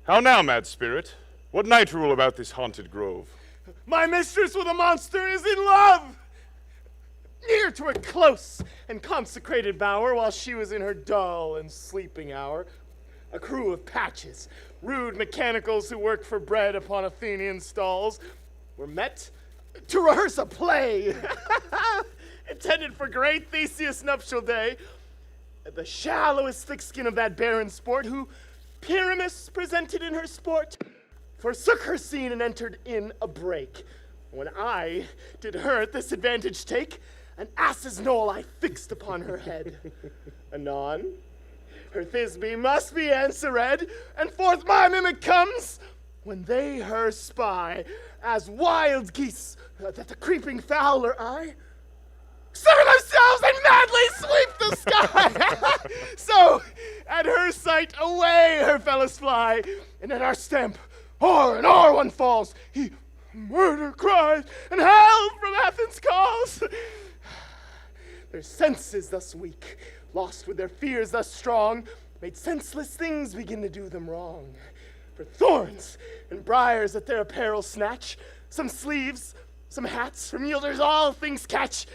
How now, mad spirit? What night rule about this haunted grove? My mistress with a monster is in love! Near to a close and consecrated bower, while she was in her dull and sleeping hour, a crew of patches, rude mechanicals who work for bread upon Athenian stalls, were met to rehearse a play intended for great Theseus' nuptial day. The shallowest thick-skin of that barren sport, who Pyramus presented in her sport, forsook her scene and entered in a break. When I did her at this advantage take, an ass's knoll I fixed upon her head. Anon, her Thisbe must be answered, and forth my mimic comes, when they her spy, as wild geese that the creeping fowler eye, sever themselves and madly sweep the sky. So, at her sight, away her fellows fly, and at our stamp, o'er and o'er one falls. He murder cries, and hell from Athens calls. Their senses thus weak, lost with their fears thus strong, made senseless things begin to do them wrong. For thorns and briars at their apparel snatch, some sleeves, some hats, from yielders all things catch.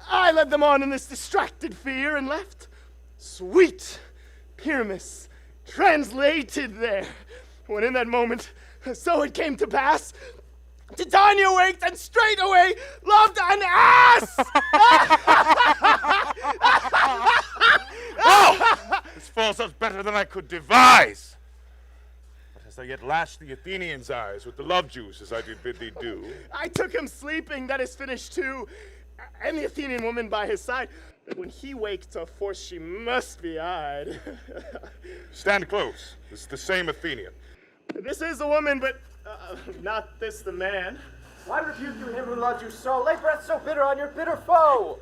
I led them on in this distracted fear, and left sweet Pyramus translated there. When in that moment, so it came to pass, Titania waked and straightway loved an ass! Oh! This falls out better than I could devise. But as I yet lashed the Athenians' eyes with the love juice as I did bid thee do. I took him sleeping, that is finished too, and the Athenian woman by his side. But when he waked, of force she must be eyed. Stand close. This is the same Athenian. This is the woman, but not this the man. Why rebuke you him who loved you so? Lay breath so bitter on your bitter foe.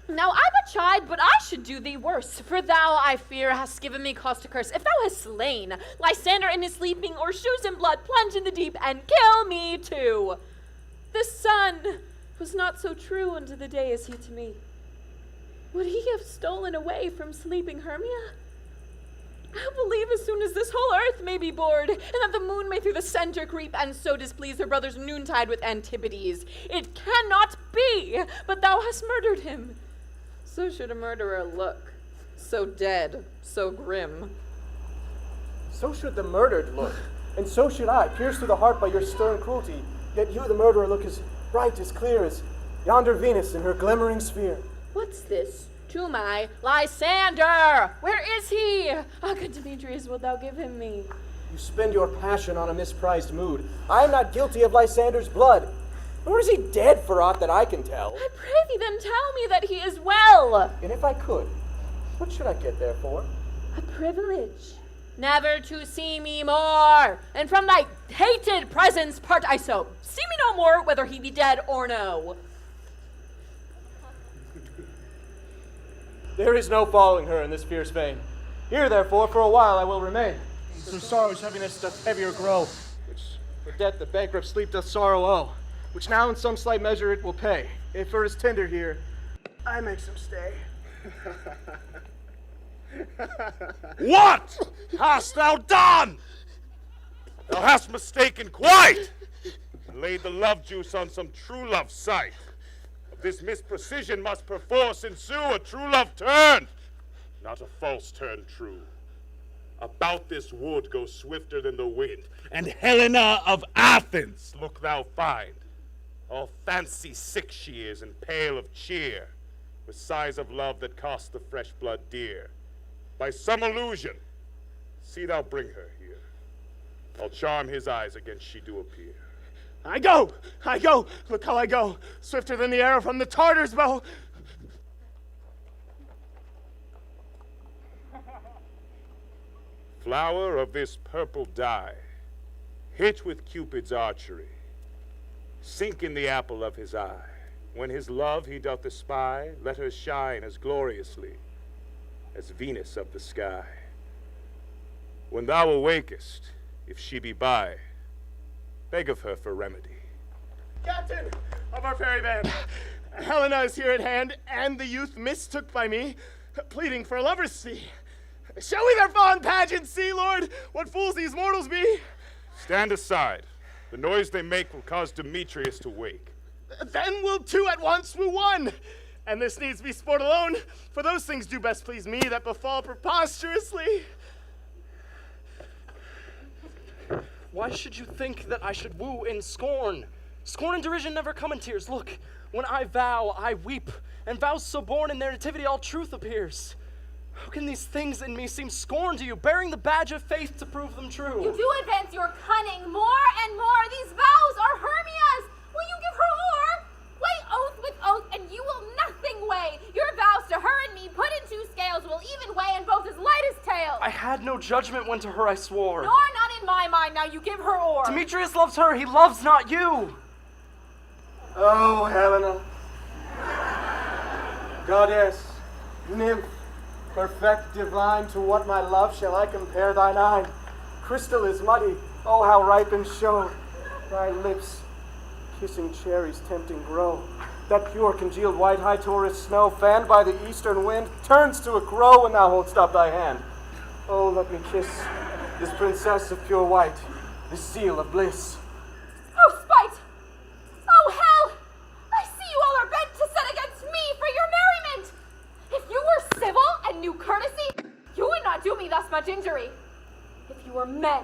Now I'm a chide, but I should do thee worse. For thou, I fear, hast given me cause to curse. If thou hast slain Lysander in his sleeping, or shoes in blood, plunge in the deep, and kill me too. The sun was not so true unto the day as he to me. Would he have stolen away from sleeping Hermia? I'll believe as soon as this whole earth may be bored, and that the moon may through the center creep, and so displease her brother's noontide with Antipodes. It cannot be, but thou hast murdered him. So should a murderer look, so dead, so grim. So should the murdered look, and so should I, pierced to the heart by your stern cruelty. Yet you, the murderer, look as bright, as clear as yonder Venus in her glimmering sphere. What's this? To my Lysander! Where is he? Ah, good Demetrius, wilt thou give him me? You spend your passion on a misprized mood. I am not guilty of Lysander's blood, nor is he dead for aught that I can tell. I pray thee then tell me that he is well. And if I could, what should I get therefore? A privilege. Never to see me more, and from thy hated presence part I so. See me no more, whether he be dead or no. There is no following her in this fierce vein. Here, therefore, for a while I will remain. Through sorrow's heaviness doth heavier grow, which for debt the bankrupt sleep doth sorrow owe, which now in some slight measure it will pay. If for his tender here, I make some stay. What hast thou done? Thou hast mistaken quite, and laid the love juice on some true love sight. Of this misprecision must perforce ensue a true love turn, not a false turn true. About this wood go swifter than the wind, and Helena of Athens look thou find. All fancy sick she is, and pale of cheer, with sighs of love that cost the fresh blood dear. By some illusion, see thou bring her here. I'll charm his eyes against she do appear. I go! Look how I go, swifter than the arrow from the Tartar's bow. Flower of this purple dye, hit with Cupid's archery, sink in the apple of his eye. When his love he doth espy, let her shine as gloriously as Venus of the sky. When thou awakest, if she be by, beg of her for remedy. Captain of our fairy band, Helena is here at hand, and the youth mistook by me, pleading for a lover's fee. Shall we their fond pageant see, Lord, what fools these mortals be? Stand aside. The noise they make will cause Demetrius to wake. Then will two at once woo one. And this needs be sport alone, for those things do best please me that befall preposterously. Why should you think that I should woo in scorn? Scorn and derision never come in tears. Look, when I vow, I weep, and vows so born in their nativity all truth appears. How can these things in me seem scorn to you, bearing the badge of faith to prove them true? You do advance your cunning more and more. These vows are Hermia's. Will you give her o'er? Weigh oath with oath, and you will nothing weigh. Your vows to her and me, put in two scales, will even weigh in both as light as tails. I had no judgment when to her I swore. Nor none in my mind, now you give her o'er. Demetrius loves her, he loves not you. Oh, Helena, goddess, nymph, perfect divine, to what my love shall I compare thine eye? Crystal is muddy, oh how ripe in show, thy lips, kissing cherries tempting grow. That pure congealed white high Taurus snow, fanned by the eastern wind, turns to a crow when thou holdst up thy hand. Oh, let me kiss this princess of pure white, this seal of bliss. Oh, spite! Oh, hell! I see you all are bent to set against me for your merriment! If you were civil and knew courtesy, you would not do me thus much injury. If you were men,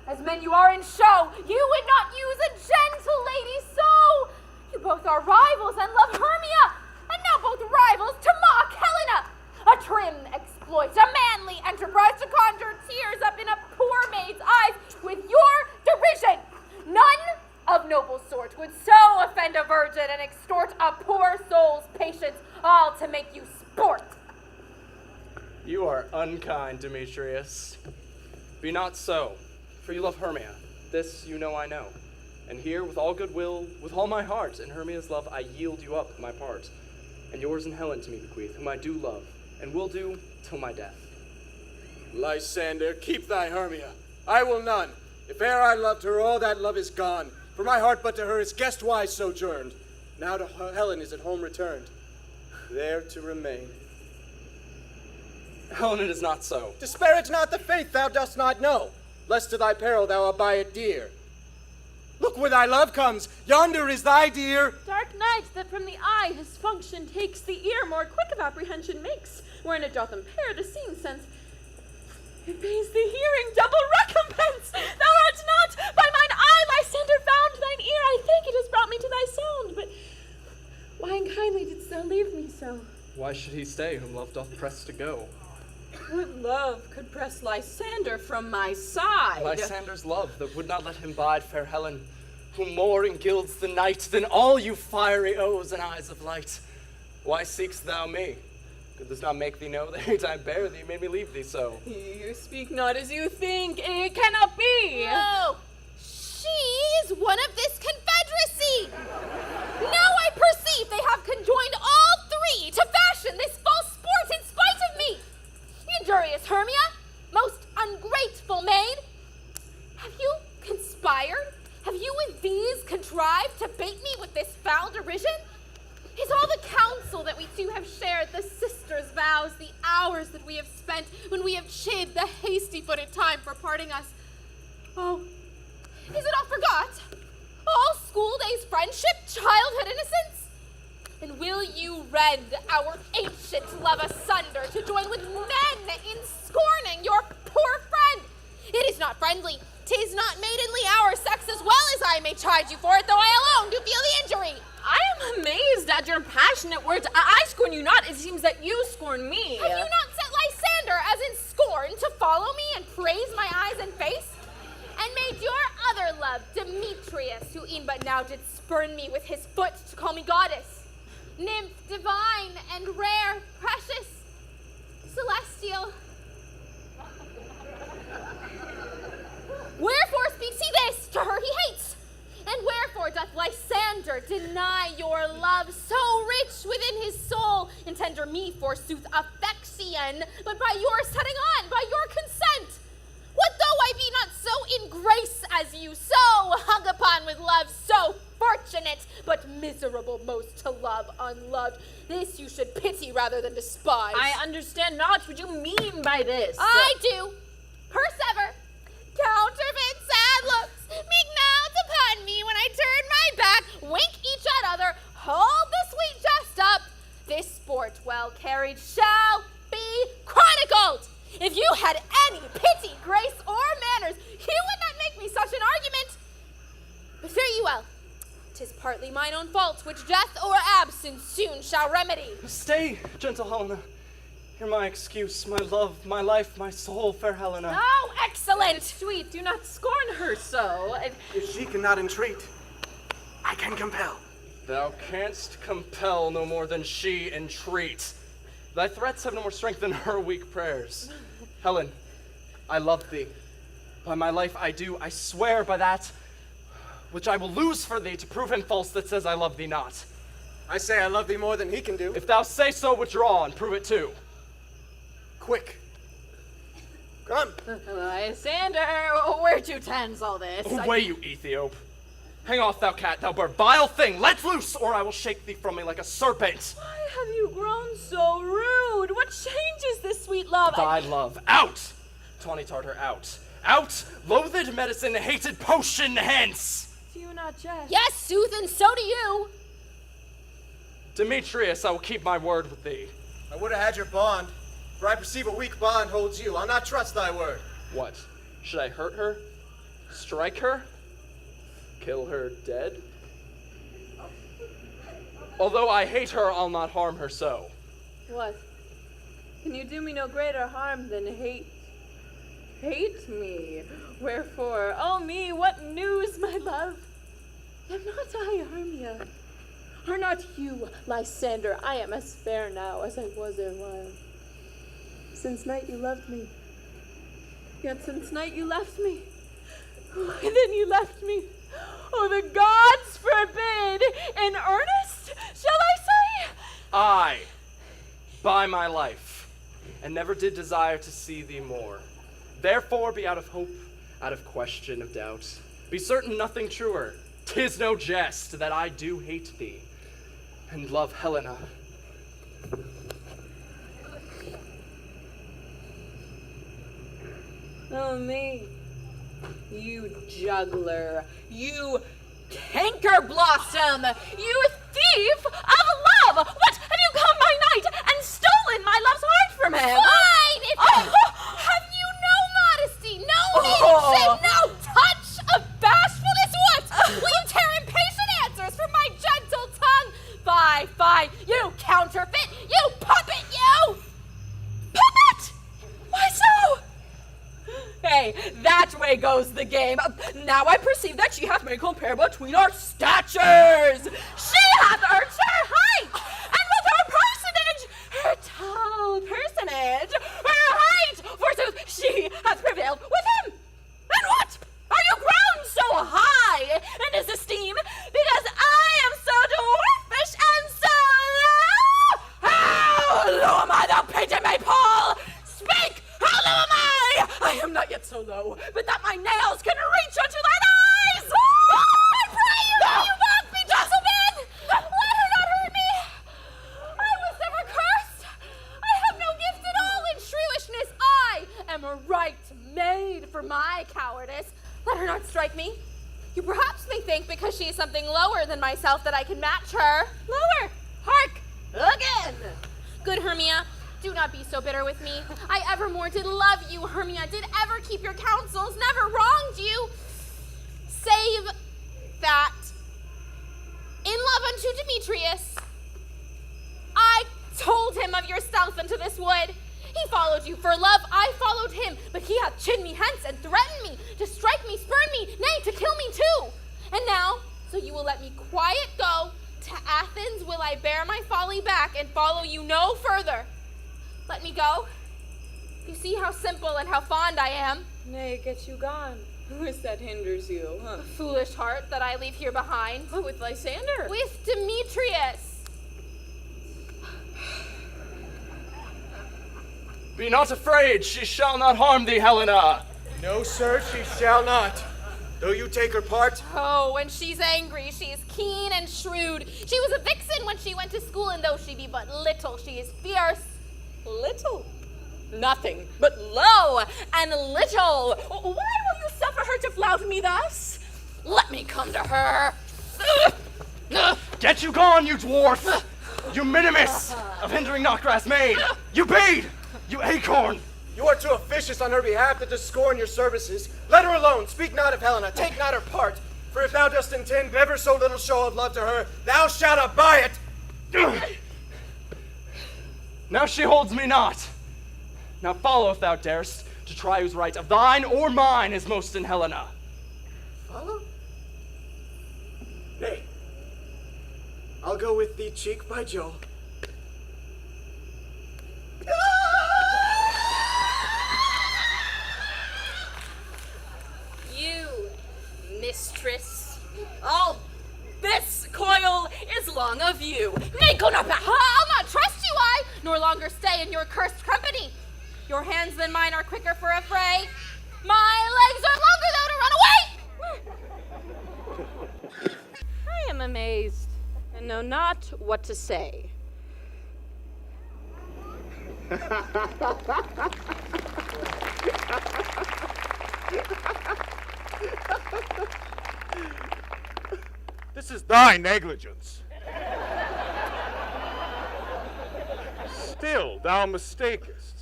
as men you are in show, you would not use a gentle lady so. You both are rivals and love Hermia, and now both rivals to mock Helena. A trim exploit, a manly enterprise to conjure tears up in a poor maid's eyes with your derision. None of noble sort would so offend a virgin and extort a poor soul's patience, all to make you sport. You are unkind, Demetrius. Be not so, for you love Hermia. This you know I know. And here, with all goodwill, with all my heart, in Hermia's love I yield you up my part. And yours and Helen to me bequeath, whom I do love, and will do till my death. Lysander, keep thy Hermia. I will none. If e'er I loved her, all that love is gone. For my heart but to her is guest-wise sojourned. Now to Helen is at home returned, there to remain. Helen, it is not so. Disparage not the faith thou dost not know, lest to thy peril thou abide it dear. Look where thy love comes, yonder is thy dear. Dark night, that from the eye his function takes, the ear more quick of apprehension makes, wherein it doth impair the seeing sense. It pays the hearing double recompense. Thou art not by mine eye, Lysander, found thine ear. I think it has brought me to thy sound, but why unkindly didst thou leave me so? Why should he stay, whom love doth press to go? What love could press Lysander from my side? Lysander's love that would not let him bide, fair Helen, who more engilds the night than all you fiery O's and eyes of light. Why seek'st thou me? Could this not make thee know the hate I bear thee made me leave thee so? You speak not as you think. It cannot be. No, she is one of this confederacy. Now I perceive they have conjoined all three to fashion this false sport in spite of me. Injurious Hermia, most ungrateful maid, have you conspired? Have you with these contrived to bait me with this foul derision? Is all the counsel that we two have shared, the sisters' vows, the hours that we have spent when we have chid the hasty-footed time for parting us? Oh, is it all forgot? All school days friendship, childhood innocence? And will you rend our ancient love asunder to join with men in scorning your poor friend? It is not friendly, 'tis not maidenly, our sex as well as I may chide you for it, though I alone do feel the injury. I am amazed at your passionate words. I scorn you not. It seems that you scorn me. Have you not set Lysander as in scorn to follow me and praise my eyes and face? And made your other love, Demetrius, who e'en but now did spurn me with his foot to call me goddess, nymph divine and rare, precious, celestial. Wherefore speaks he this to her he hates? And wherefore doth Lysander deny your love so rich within his soul, and tender me forsooth affection, but by your setting on, by your consent? What though I be not so in grace as you, so hung upon with love, so fortunate, but miserable most to love unloved. This you should pity rather than despise. I understand not what you mean by this. I do. Persever. Counterfeit sad looks, make mouths upon me when I turn my back, wink each at other, hold the sweet jest up. This sport, well carried, shall be chronicled. If you had any pity, grace, or manners, you would not make me such an argument. But fare you well. 'Tis partly mine own fault, which death or absence soon shall remedy. Stay, gentle Helena. Hear my excuse, my love, my life, my soul, fair Helena. Oh, excellent! Sweet, do not scorn her so. If she cannot entreat, I can compel. Thou canst compel no more than she entreat. Thy threats have no more strength than her weak prayers. Helen, I love thee. By my life I do, I swear by that which I will lose for thee to prove him false that says I love thee not. I say I love thee more than he can do. If thou say so, withdraw and prove it too. Quick. Come. Lysander, where to tends all this? Away, you Ethiop. Hang off, thou cat, thou bird, vile thing, let loose, or I will shake thee from me like a serpent. Why have you grown so rude? What changes this sweet love? Thy love, out! Tawny Tartar, out. Out, loathed medicine, hated potion, hence! Do you not jest? Yes, sooth, and so do you. Demetrius, I will keep my word with thee. I would have had your bond, for I perceive a weak bond holds you. I'll not trust thy word. What? Should I hurt her? Strike her? Kill her dead? Although I hate her, I'll not harm her so. What? Can you do me no greater harm than hate? Hate me. Wherefore? Oh me, what news, my love? Am not I Hermia? Are not you, Lysander? I am as fair now as I was erewhile. Since night you loved me, yet since night you left me. Why then you left me? Oh, the gods forbid! In earnest, shall I say? I, by my life, and never did desire to see thee more. Therefore be out of hope, out of question of doubt. Be certain nothing truer. 'Tis no jest that I do hate thee, and love Helena. Oh me, you juggler, you canker blossom, you thief of love! What, have you come by night and stolen my love's heart from him? Fine! Have you no modesty, no shame, no touch of bashfulness? What? Will you tear impatient answers from my gentle tongue? Fie, you counterfeit, you puppet, you! Puppet! Why so? Hey, that way goes the game. Now I perceive that she hath made compare between our statures. She hath urged her height, and with her personage, her tall personage, her height, forsooth, she hath prevailed with him. And what? Are you grown so high in his esteem because I am so dwarfish and so low? How low am I, thou painted Maypole? Speak! How low am I? I am not yet so low, but that my nails can reach unto thine eyes! I pray you, may you not be gentlemen! Let her not hurt me! I was never cursed! I have no gift at all in shrewishness. I am a right maid for my cowardice. Let her not strike me. You perhaps may think because she is something lower than myself that I can match her. Lower! Hark! Again! Good Hermia, do not be so bitter with me. I evermore did love you, Hermia, did ever keep your counsels, never wronged you. Save that, in love unto Demetrius, I told him of yourself into this wood. He followed you for love, I followed him, but he hath chid me hence and threatened me to strike me, spurn me, nay, to kill me too. And now, so you will let me quiet go, to Athens will I bear my folly back and follow you no further. Let me go. You see how simple and how fond I am. Nay, get you gone. Who is that hinders you, huh? A foolish heart that I leave here behind. Oh, with Lysander? With Demetrius. Be not afraid, she shall not harm thee, Helena. No, sir, she shall not. Though you take her part? Oh, when she's angry, she is keen and shrewd. She was a vixen when she went to school, and though she be but little, she is fierce. Little? Nothing but low and little. Why will you suffer her to flout me thus? Let me come to her. Get you gone, you dwarf! You minimus of hindering Knockgrass maid! You bade! You acorn! You are too officious on her behalf to scorn your services. Let her alone. Speak not of Helena. Take not her part. For if thou dost intend ever so little show of love to her, thou shalt abide it. Now she holds me not. Now follow if thou darest, to try whose right of thine or mine is most in Helena. Follow? Nay. I'll go with thee cheek by jowl. You, mistress. All this coil is long of you. Nay, go not back. I'll not trust you, nor longer stay in your cursed company. Your hands than mine are quicker for a fray. My legs are longer, though, to run away. I am amazed and know not what to say. This is thy negligence. Still thou mistakest,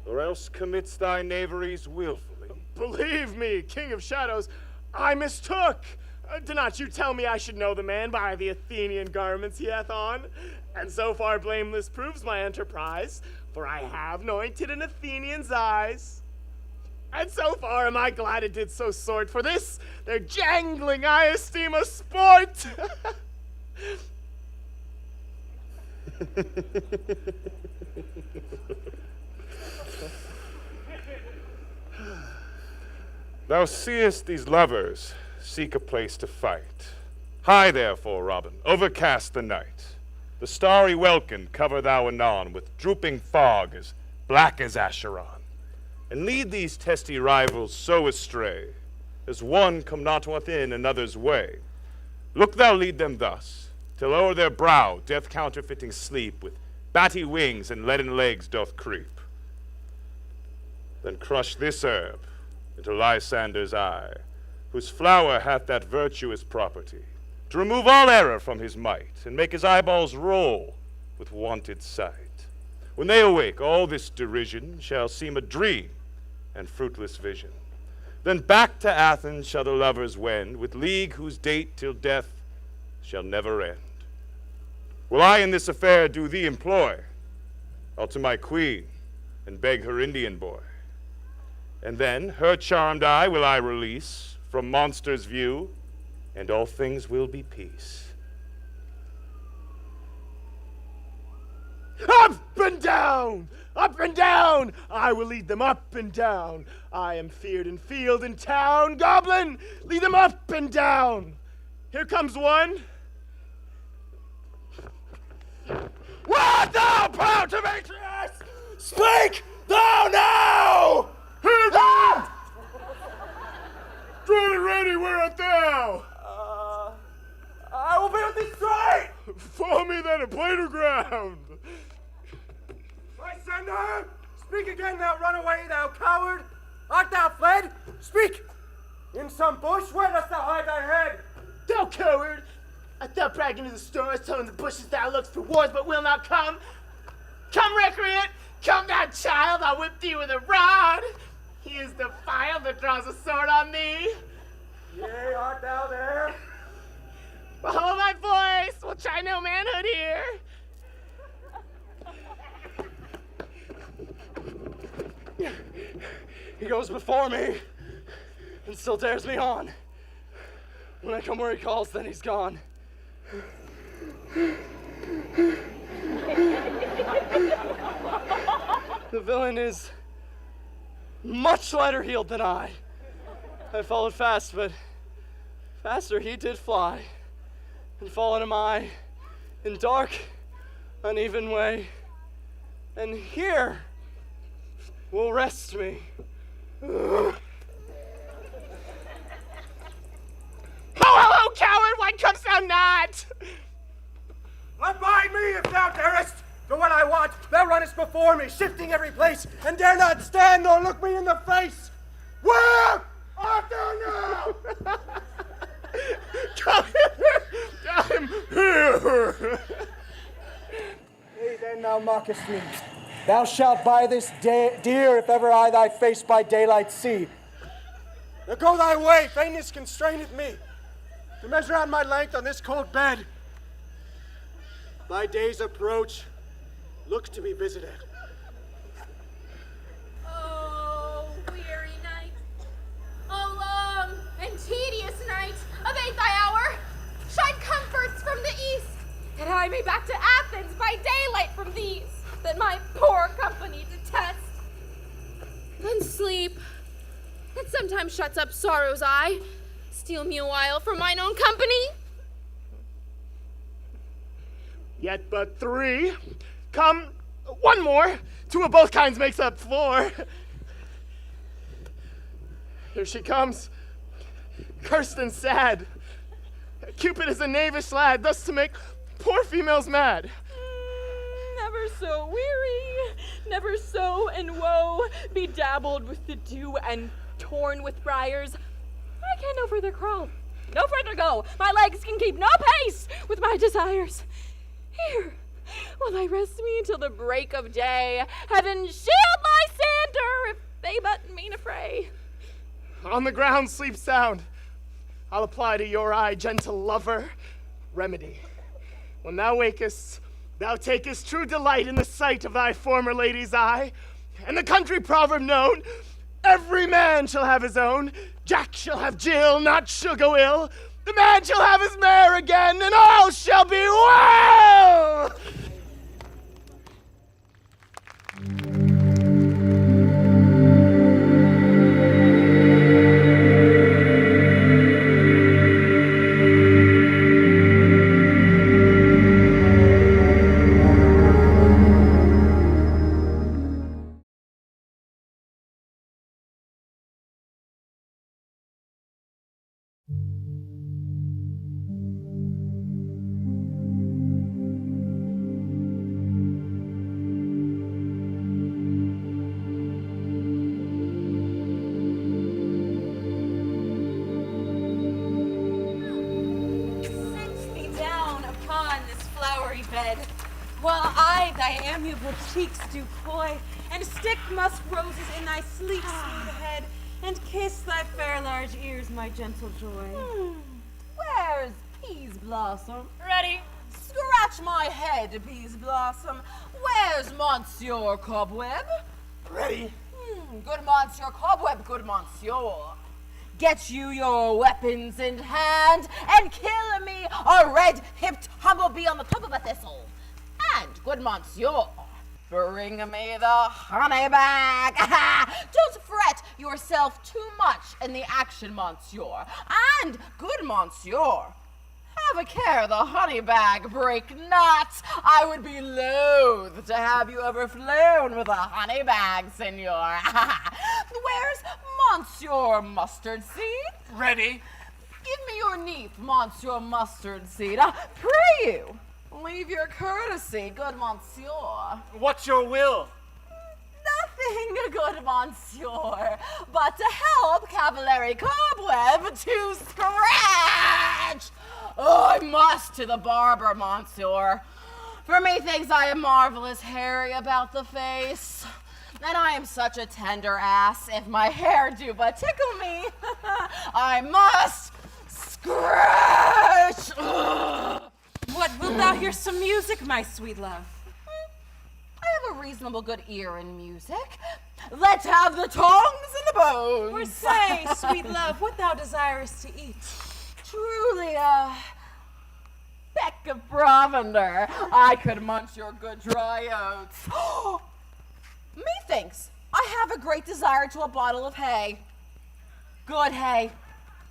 or else commits thy knaveries willfully. Believe me, King of Shadows, I mistook. Do not you tell me I should know the man by the Athenian garments he hath on? And so far blameless proves my enterprise, for I have anointed an Athenian's eyes. And so far am I glad it did so sort, for this, their jangling I esteem a sport. Thou seest these lovers seek a place to fight. Hie therefore, Robin, overcast the night. The starry welkin cover thou anon with drooping fog as black as Acheron. And lead these testy rivals so astray, as one come not within another's way. Look thou lead them thus, till o'er their brow death counterfeiting sleep with batty wings and leaden legs doth creep. Then crush this herb into Lysander's eye, whose flower hath that virtuous property, to remove all error from his might, and make his eyeballs roll with wonted sight. When they awake, all this derision shall seem a dream and fruitless vision. Then back to Athens shall the lovers wend, with league whose date till death shall never end. Will I in this affair do thee employ? I'll to my queen, and beg her Indian boy. And then her charmed eye will I release from monster's view, and all things will be peace. Up and down! Up and down! I will lead them up and down. I am feared in field and town. Goblin, lead them up and down. Here comes one. What thou, proud Demetrius? Speak thou now! Here thou! Drawn and ready, where art thou? I will be with thee straight! Follow me then and play to ground. Lysander! Speak again, thou runaway, thou coward! Art thou fled? Speak! In some bush, where dost thou hide thy head? Thou coward! Art thou bragging to the stars, telling the bushes thou lookst for wars but will not come? Come, recreant! Come, thou child, I'll whip thee with a rod! He is the file that draws a sword on thee! Yea, art thou there? Follow my voice! We'll try no manhood here! He goes before me and still dares me on. When I come where he calls, then he's gone. The villain is much lighter heeled than I. I followed fast, but faster he did fly. And fallen am I in dark, uneven way. And here will rest me. why comest thou not? Abide me if thou darest! For what I want, thou runnest before me, shifting every place, and dare not stand nor look me in the face! Where art thou now? Come here! Hey, then thou mockest me. Thou shalt buy this dear if ever I thy face by daylight see. Now go thy way, faintness constraineth me to measure out my length on this cold bed. Thy day's approach, look to be visited. Oh, weary night. Oh, long and tedious night. Abate thy hour. Shine comforts from the east, that I may back to Athens by daylight from these, that my poor company detest. Then sleep, that sometimes shuts up sorrow's eye, steal me a while from mine own company. Yet but 3. Come, one more. 2 of both kinds makes up 4. Here she comes, cursed and sad. Cupid is a knavish lad, thus to make poor females mad. Never so weary, never so in woe, bedabbled with the dew and torn with briars. I can no further crawl, no further go. My legs can keep no pace with my desires. Here will I rest me until the break of day. Heaven shield my sander if they but mean a fray. On the ground sleep sound. I'll apply to your eye, gentle lover, remedy. When thou wakest, thou takest true delight in the sight of thy former lady's eye. And the country proverb known, every man shall have his own. Jack shall have Jill, not she'll go ill. The man shall have his mare again, and all shall be well! While I thy amiable cheeks do cloy, and stick musk roses in thy sleek sweet head, and kiss thy fair large ears, my gentle joy. Where's Peas Blossom? Ready? Scratch my head, Peas Blossom. Where's Monsieur Cobweb? Ready? Good Monsieur Cobweb, good Monsieur. Get you your weapons in hand, and kill me a red-hipped humblebee on the top of a thistle. And, good Monsieur, bring me the honey bag. Don't fret yourself too much in the action, Monsieur. And, good Monsieur, have a care the honey bag break not. I would be loath to have you overflown with a honey bag, Senor. Where's Monsieur Mustard Seed? Ready? Give me your neath, Monsieur Mustard Seed. Pray you, leave your courtesy, good Monsieur. What's your will? Nothing, good Monsieur, but to help Cavaliere Cobweb to scratch. Oh, I must to the barber, Monsieur. For methinks I am marvelous hairy about the face. And I am such a tender ass, if my hair do but tickle me, I must scratch! What, wilt thou hear some music, my sweet love? I have a reasonable good ear in music. Let's have the tongues and the bones. Or say, sweet love, what thou desirest to eat. Truly a peck of provender. I could munch your good dry oats. Methinks I have a great desire to a bottle of hay. Good hay.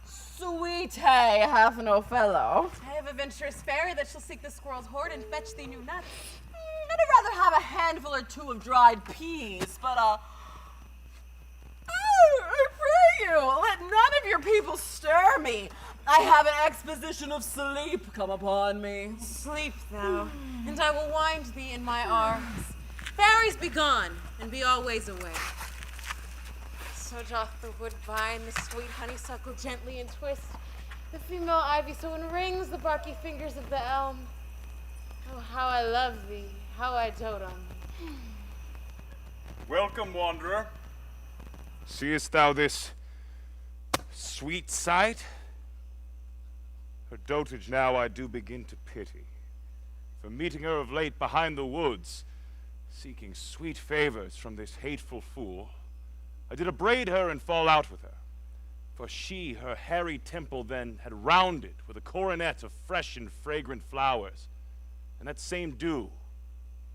Sweet hay hath no fellow. I have a venturous fairy that shall seek the squirrel's hoard and fetch thee new nuts. I'd rather have a handful or 2 of dried peas, but I pray you, let none of your people stir me. I have an exposition of sleep come upon me. Sleep thou, and I will wind thee in my arms. Fairies be gone, and be always away. So doth the woodbine the sweet honeysuckle gently entwist, the female ivy so enrings the barky fingers of the elm. Oh, how I love thee, how I dote on thee. Welcome, wanderer. Seest thou this sweet sight? Her dotage now I do begin to pity. For meeting her of late behind the woods, seeking sweet favors from this hateful fool, I did upbraid her and fall out with her. For she her hairy temple then had rounded with a coronet of fresh and fragrant flowers, and that same dew,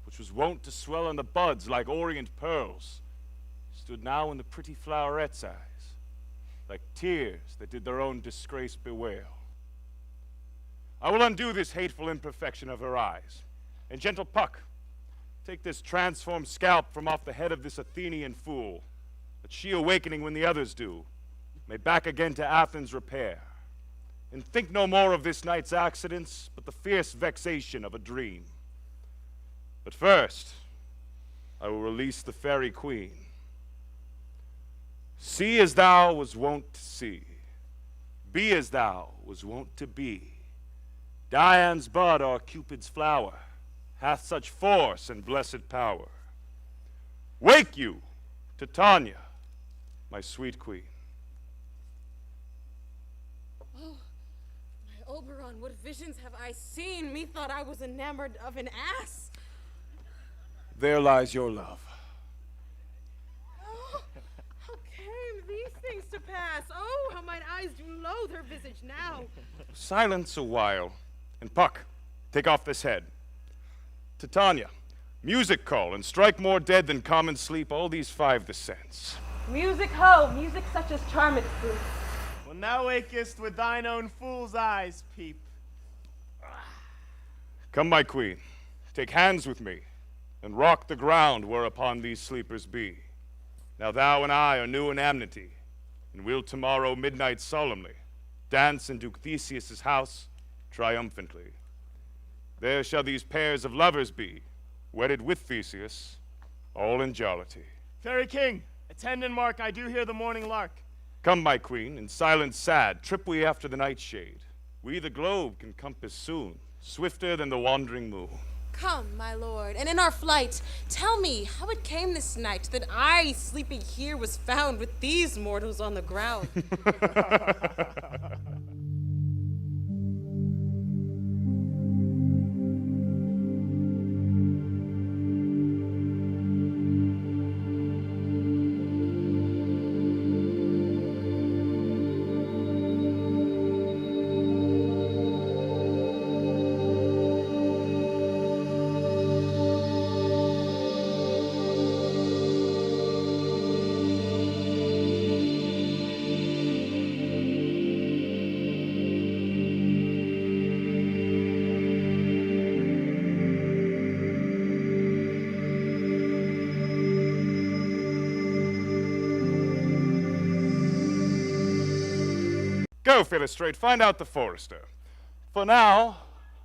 which was wont to swell on the buds like orient pearls, stood now in the pretty floweret's eyes, like tears that did their own disgrace bewail. I will undo this hateful imperfection of her eyes. And gentle Puck, take this transformed scalp from off the head of this Athenian fool, that she, awakening when the others do, may back again to Athens repair. And think no more of this night's accidents, but the fierce vexation of a dream. But first, I will release the fairy queen. See as thou was wont to see, be as thou was wont to be. Dian's bud, or Cupid's flower, hath such force and blessed power. Wake you, Titania, my sweet queen. Oh, my Oberon, what visions have I seen? Methought I was enamored of an ass. There lies your love. Oh, how came these things to pass? Oh, how mine eyes do loathe her visage now. Silence a while, and Puck, take off this head. Titania, music call, and strike more dead than common sleep all these 5 the sense. Music ho, music such as charmeth fruit. When thou wakest with thine own fool's eyes, peep. Come, my queen, take hands with me, and rock the ground whereupon these sleepers be. Now thou and I are new in amity, and we'll tomorrow midnight solemnly dance in Duke Theseus' house triumphantly. There shall these pairs of lovers be, wedded with Theseus, all in jollity. Fairy king, attend and mark, I do hear the morning lark. Come, my queen, in silence sad, trip we after the nightshade. We the globe can compass soon, swifter than the wandering moon. Come, my lord, and in our flight, tell me how it came this night that I, sleeping here, was found with these mortals on the ground. Go, Philostrate, find out the forester. For now,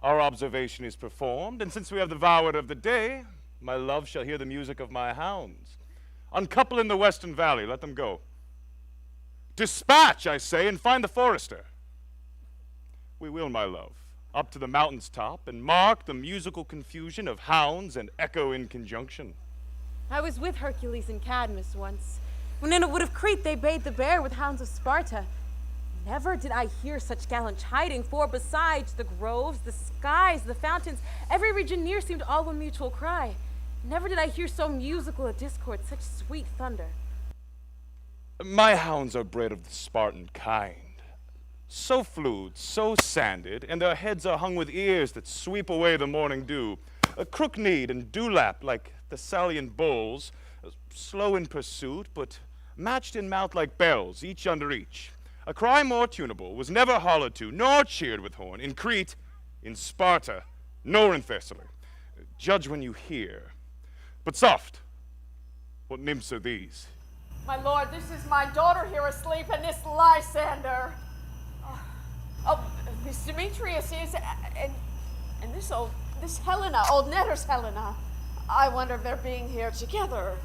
our observation is performed, and since we have the voward of the day, my love shall hear the music of my hounds. Uncouple in the western valley, let them go. Dispatch, I say, and find the forester. We will, my love, up to the mountain's top, and mark the musical confusion of hounds and echo in conjunction. I was with Hercules and Cadmus once, when in a wood of Crete they bayed the bear with hounds of Sparta. Never did I hear such gallant chiding, for besides the groves, the skies, the fountains, every region near seemed all one mutual cry. Never did I hear so musical a discord, such sweet thunder. My hounds are bred of the Spartan kind, so flued, so sanded, and their heads are hung with ears that sweep away the morning dew, a crook-kneed and dewlap like Thessalian bulls, slow in pursuit, but matched in mouth like bells, each under each. A cry more tunable was never hollowed to, nor cheered with horn, in Crete, in Sparta, nor in Thessaly. Judge when you hear. But soft, what nymphs are these? My lord, this is my daughter here asleep, and this Lysander. Oh, Miss Demetrius is, and this Helena, old Netter's Helena. I wonder if they're being here together.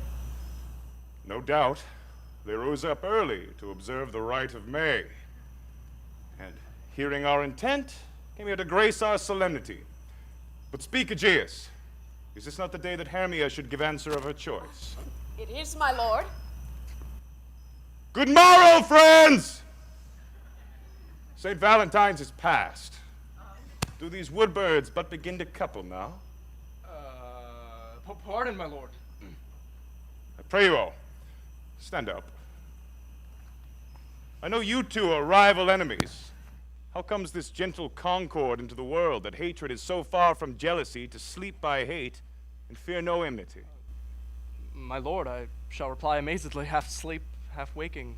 No doubt. They rose up early to observe the rite of May. And hearing our intent, came here to grace our solemnity. But speak, Aegeus. Is this not the day that Hermia should give answer of her choice? It is, my lord. Good morrow, friends! St. Valentine's is past. Do these woodbirds but begin to couple now? Pardon, my lord. I pray you all, stand up. I know you two are rival enemies. How comes this gentle concord into the world, that hatred is so far from jealousy to sleep by hate and fear no enmity? My lord, I shall reply amazedly, half asleep, half waking,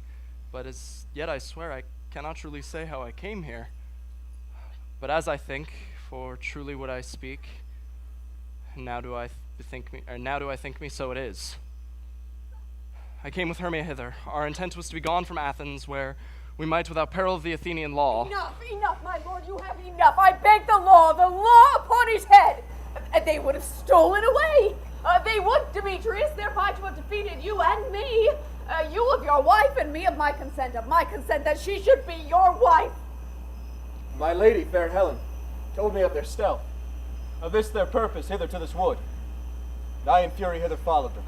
but as yet I swear I cannot truly say how I came here. But as I think, for truly would I speak, now do I think me, so it is. I came with Hermia hither. Our intent was to be gone from Athens, where we might, without peril of the Athenian law. Enough, my lord, you have enough. I beg the law upon his head. They would have stolen away. They would, Demetrius, thereby to have defeated you and me. You of your wife, and me of my consent that she should be your wife. My lady, fair Helen, told me of their stealth, of this their purpose hither to this wood. And I in fury hither followed them.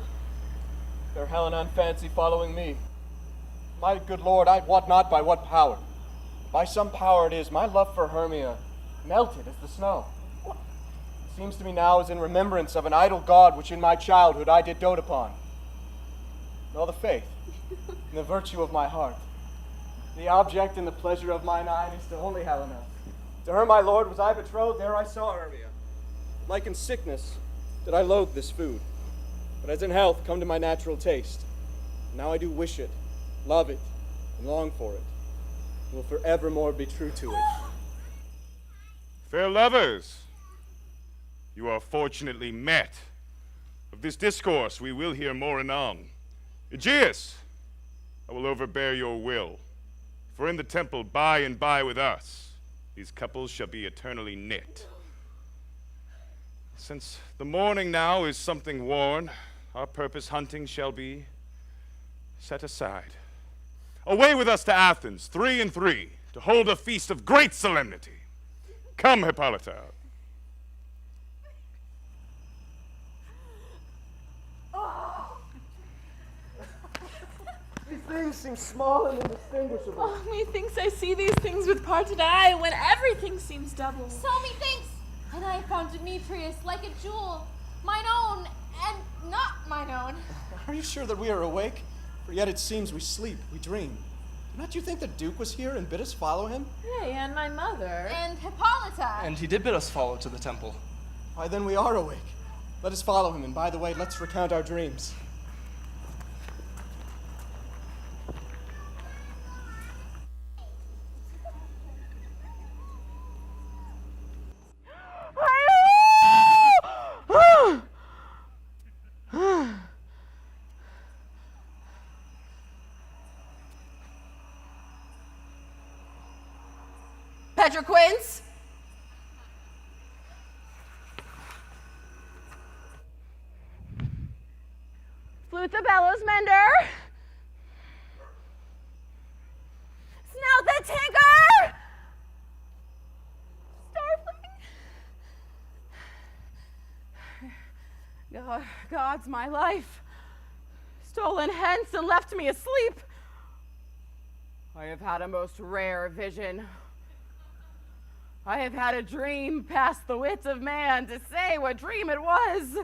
Fair Helen on fancy following me. My good lord, I wot not by what power. By some power it is, my love for Hermia melted as the snow. It seems to me now as in remembrance of an idol god which in my childhood I did dote upon. And all the faith and the virtue of my heart, the object and the pleasure of mine eye is to only Helena. To her, my lord, was I betrothed, there I saw Hermia. Like in sickness did I loathe this food, but as in health come to my natural taste. And now I do wish it, love it, and long for it, and will forevermore be true to it. Fair lovers, you are fortunately met. Of this discourse we will hear more anon. Aegeus, I will overbear your will, for in the temple by and by with us, these couples shall be eternally knit. Since the morning now is something worn, our purpose hunting shall be set aside. Away with us to Athens, 3 and 3, to hold a feast of great solemnity. Come, Hippolyta. These things seem small and indistinguishable. Oh, methinks I see these things with parted eye, when everything seems double. So methinks, and I found Demetrius like a jewel, mine own and not mine own. Are you sure that we are awake? For yet it seems we sleep, we dream. Do not you think the Duke was here and bid us follow him? Yea, and my mother. And Hippolyta. And he did bid us follow to the temple. Why, then we are awake. Let us follow him, and by the way, let's recount our dreams. Petroquins? Flute the bellows mender. Snout the tinker. Starfling. God's my life. Stolen hence and left me asleep. I have had a most rare vision. I have had a dream past the wits of man to say what dream it was.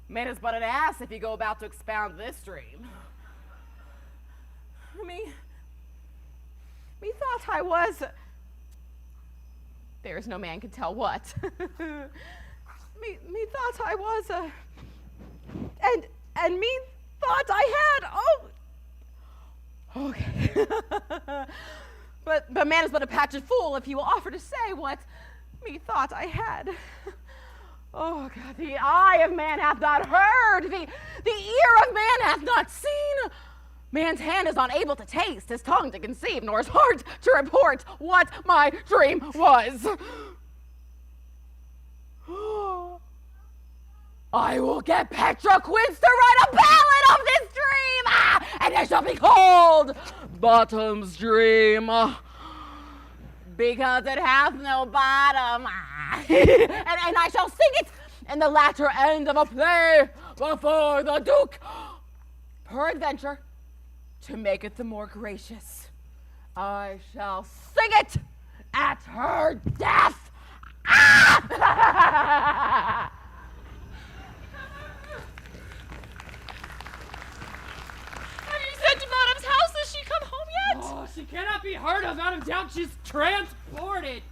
Man is but an ass if you go about to expound this dream. Methought I was... There is no man can tell what. Methought I was a... And methought I had... Oh... Okay. But man is but a patched fool if he will offer to say what methought I had. Oh God, the eye of man hath not heard, the ear of man hath not seen, Man's hand is unable to taste, his tongue to conceive, nor his heart to report what my dream was. I will get Petra Quince to write a ballad of this dream, and it shall be called Bottom's Dream, because it hath no bottom. And I shall sing it in the latter end of a play before the Duke. Peradventure, to make it the more gracious, I shall sing it at her death. Have you sent to Madam's house? Has she come home yet? Oh, she cannot be heard of. Out of doubt, she's transported.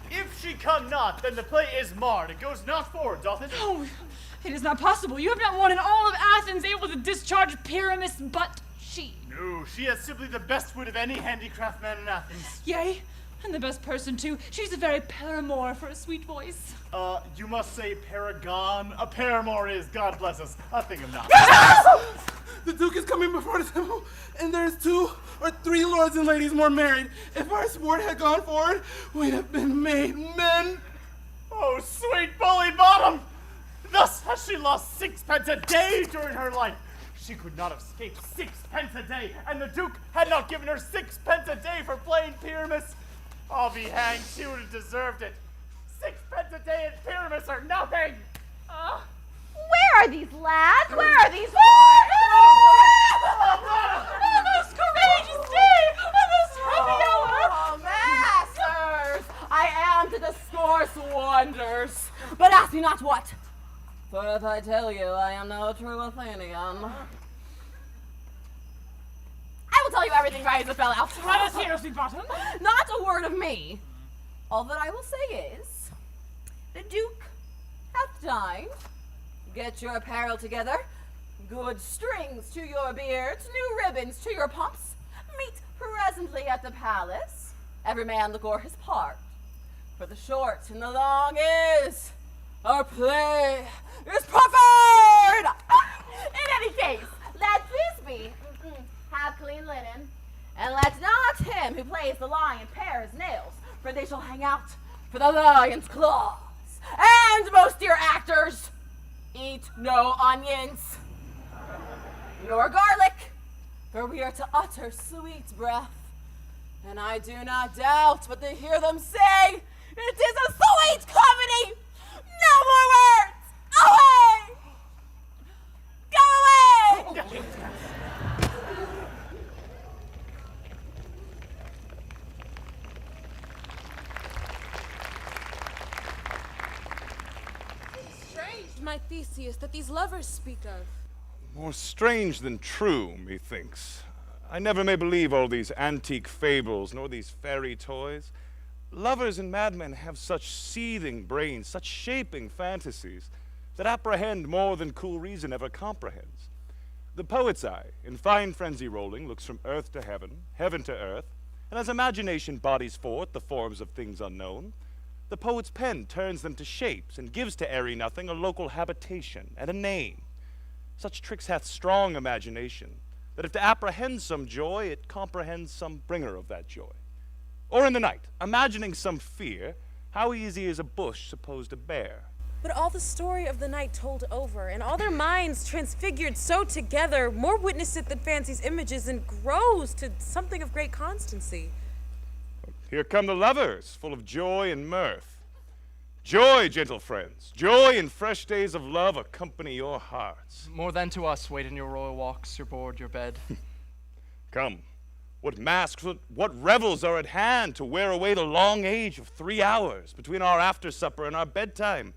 If she come not, then the play is marred. It goes not forward, doth it? Oh, it is not possible. You have not one in all of Athens able to discharge Pyramus but she. No, she has simply the best wit of any handicraft man in Athens. Yea, and the best person too. She's a very paramour for a sweet voice. You must say paragon. A paramour is, God bless us, a thing of not. The Duke is coming before the temple, and there's 2 or 3 lords and ladies more married. If our sport had gone forward, we'd have been made men. Oh, sweet bully bottom! Thus has she lost 6 pence a day during her life. She could not have escaped 6 pence a day, and the Duke had not given her 6 pence a day for playing Pyramus. I'll be hanged, she would have deserved it. 6 pence a day in Pyramus are nothing! Where are these lads? Where are these A most courageous day! A most happy hour! Oh, masters! I am to discourse wonders, but ask me not what. For if I tell you I am no true Athenian, I will tell you everything right as it fell out. Let us hear, sweet bottom. Not a word of me. All that I will say is, the Duke hath dined. Get your apparel together. Good strings to your beards, new ribbons to your pumps. Meet presently at the palace. Every man look o'er his part. For the short and the long is, our play is preferred. In any case, let this be. Have clean linen, and let not him who plays the lion pare his nails, for they shall hang out for the lion's claws. And most dear actors, eat no onions, nor garlic, for we are to utter sweet breath. And I do not doubt but to hear them say, it is a sweet company. No more words. Away! Go away! My Theseus, that these lovers speak of. More strange than true, methinks. I never may believe all these antique fables, nor these fairy toys. Lovers and madmen have such seething brains, such shaping fantasies, that apprehend more than cool reason ever comprehends. The poet's eye, in fine frenzy rolling, looks from earth to heaven, heaven to earth, and as imagination bodies forth the forms of things unknown, the poet's pen turns them to shapes and gives to airy nothing a local habitation and a name. Such tricks hath strong imagination, that if to apprehend some joy, it comprehends some bringer of that joy. Or in the night, imagining some fear, how easy is a bush supposed to bear? But all the story of the night told over, and all their minds transfigured so together, more witness it than fancy's images, and grows to something of great constancy. Here come the lovers, full of joy and mirth. Joy, gentle friends, joy and fresh days of love accompany your hearts. More than to us wait in your royal walks, your board, your bed. Come, what masks, what revels are at hand to wear away the long age of 3 hours between our after supper and our bedtime?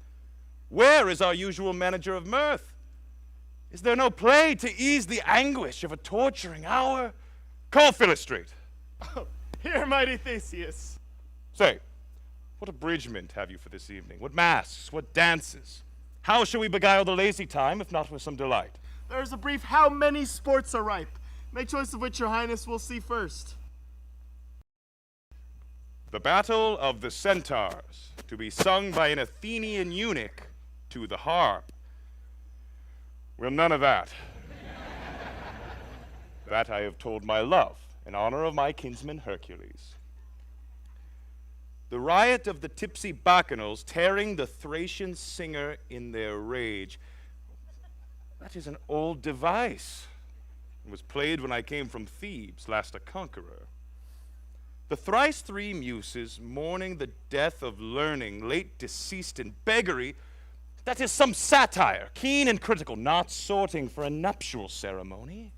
Where is our usual manager of mirth? Is there no play to ease the anguish of a torturing hour? Call Philostrate. Here, mighty Theseus. Say, what abridgment have you for this evening? What masks? What dances? How shall we beguile the lazy time, if not with some delight? There's a brief how many sports are ripe. Make choice of which your highness will see first. The Battle of the Centaurs, to be sung by an Athenian eunuch to the harp. Well, none of that. That I have told my love, in honor of my kinsman Hercules. The riot of the tipsy bacchanals tearing the Thracian singer in their rage. That is an old device. It was played when I came from Thebes, last a conqueror. The thrice three muses mourning the death of learning, late deceased in beggary. That is some satire, keen and critical, not sorting for a nuptial ceremony.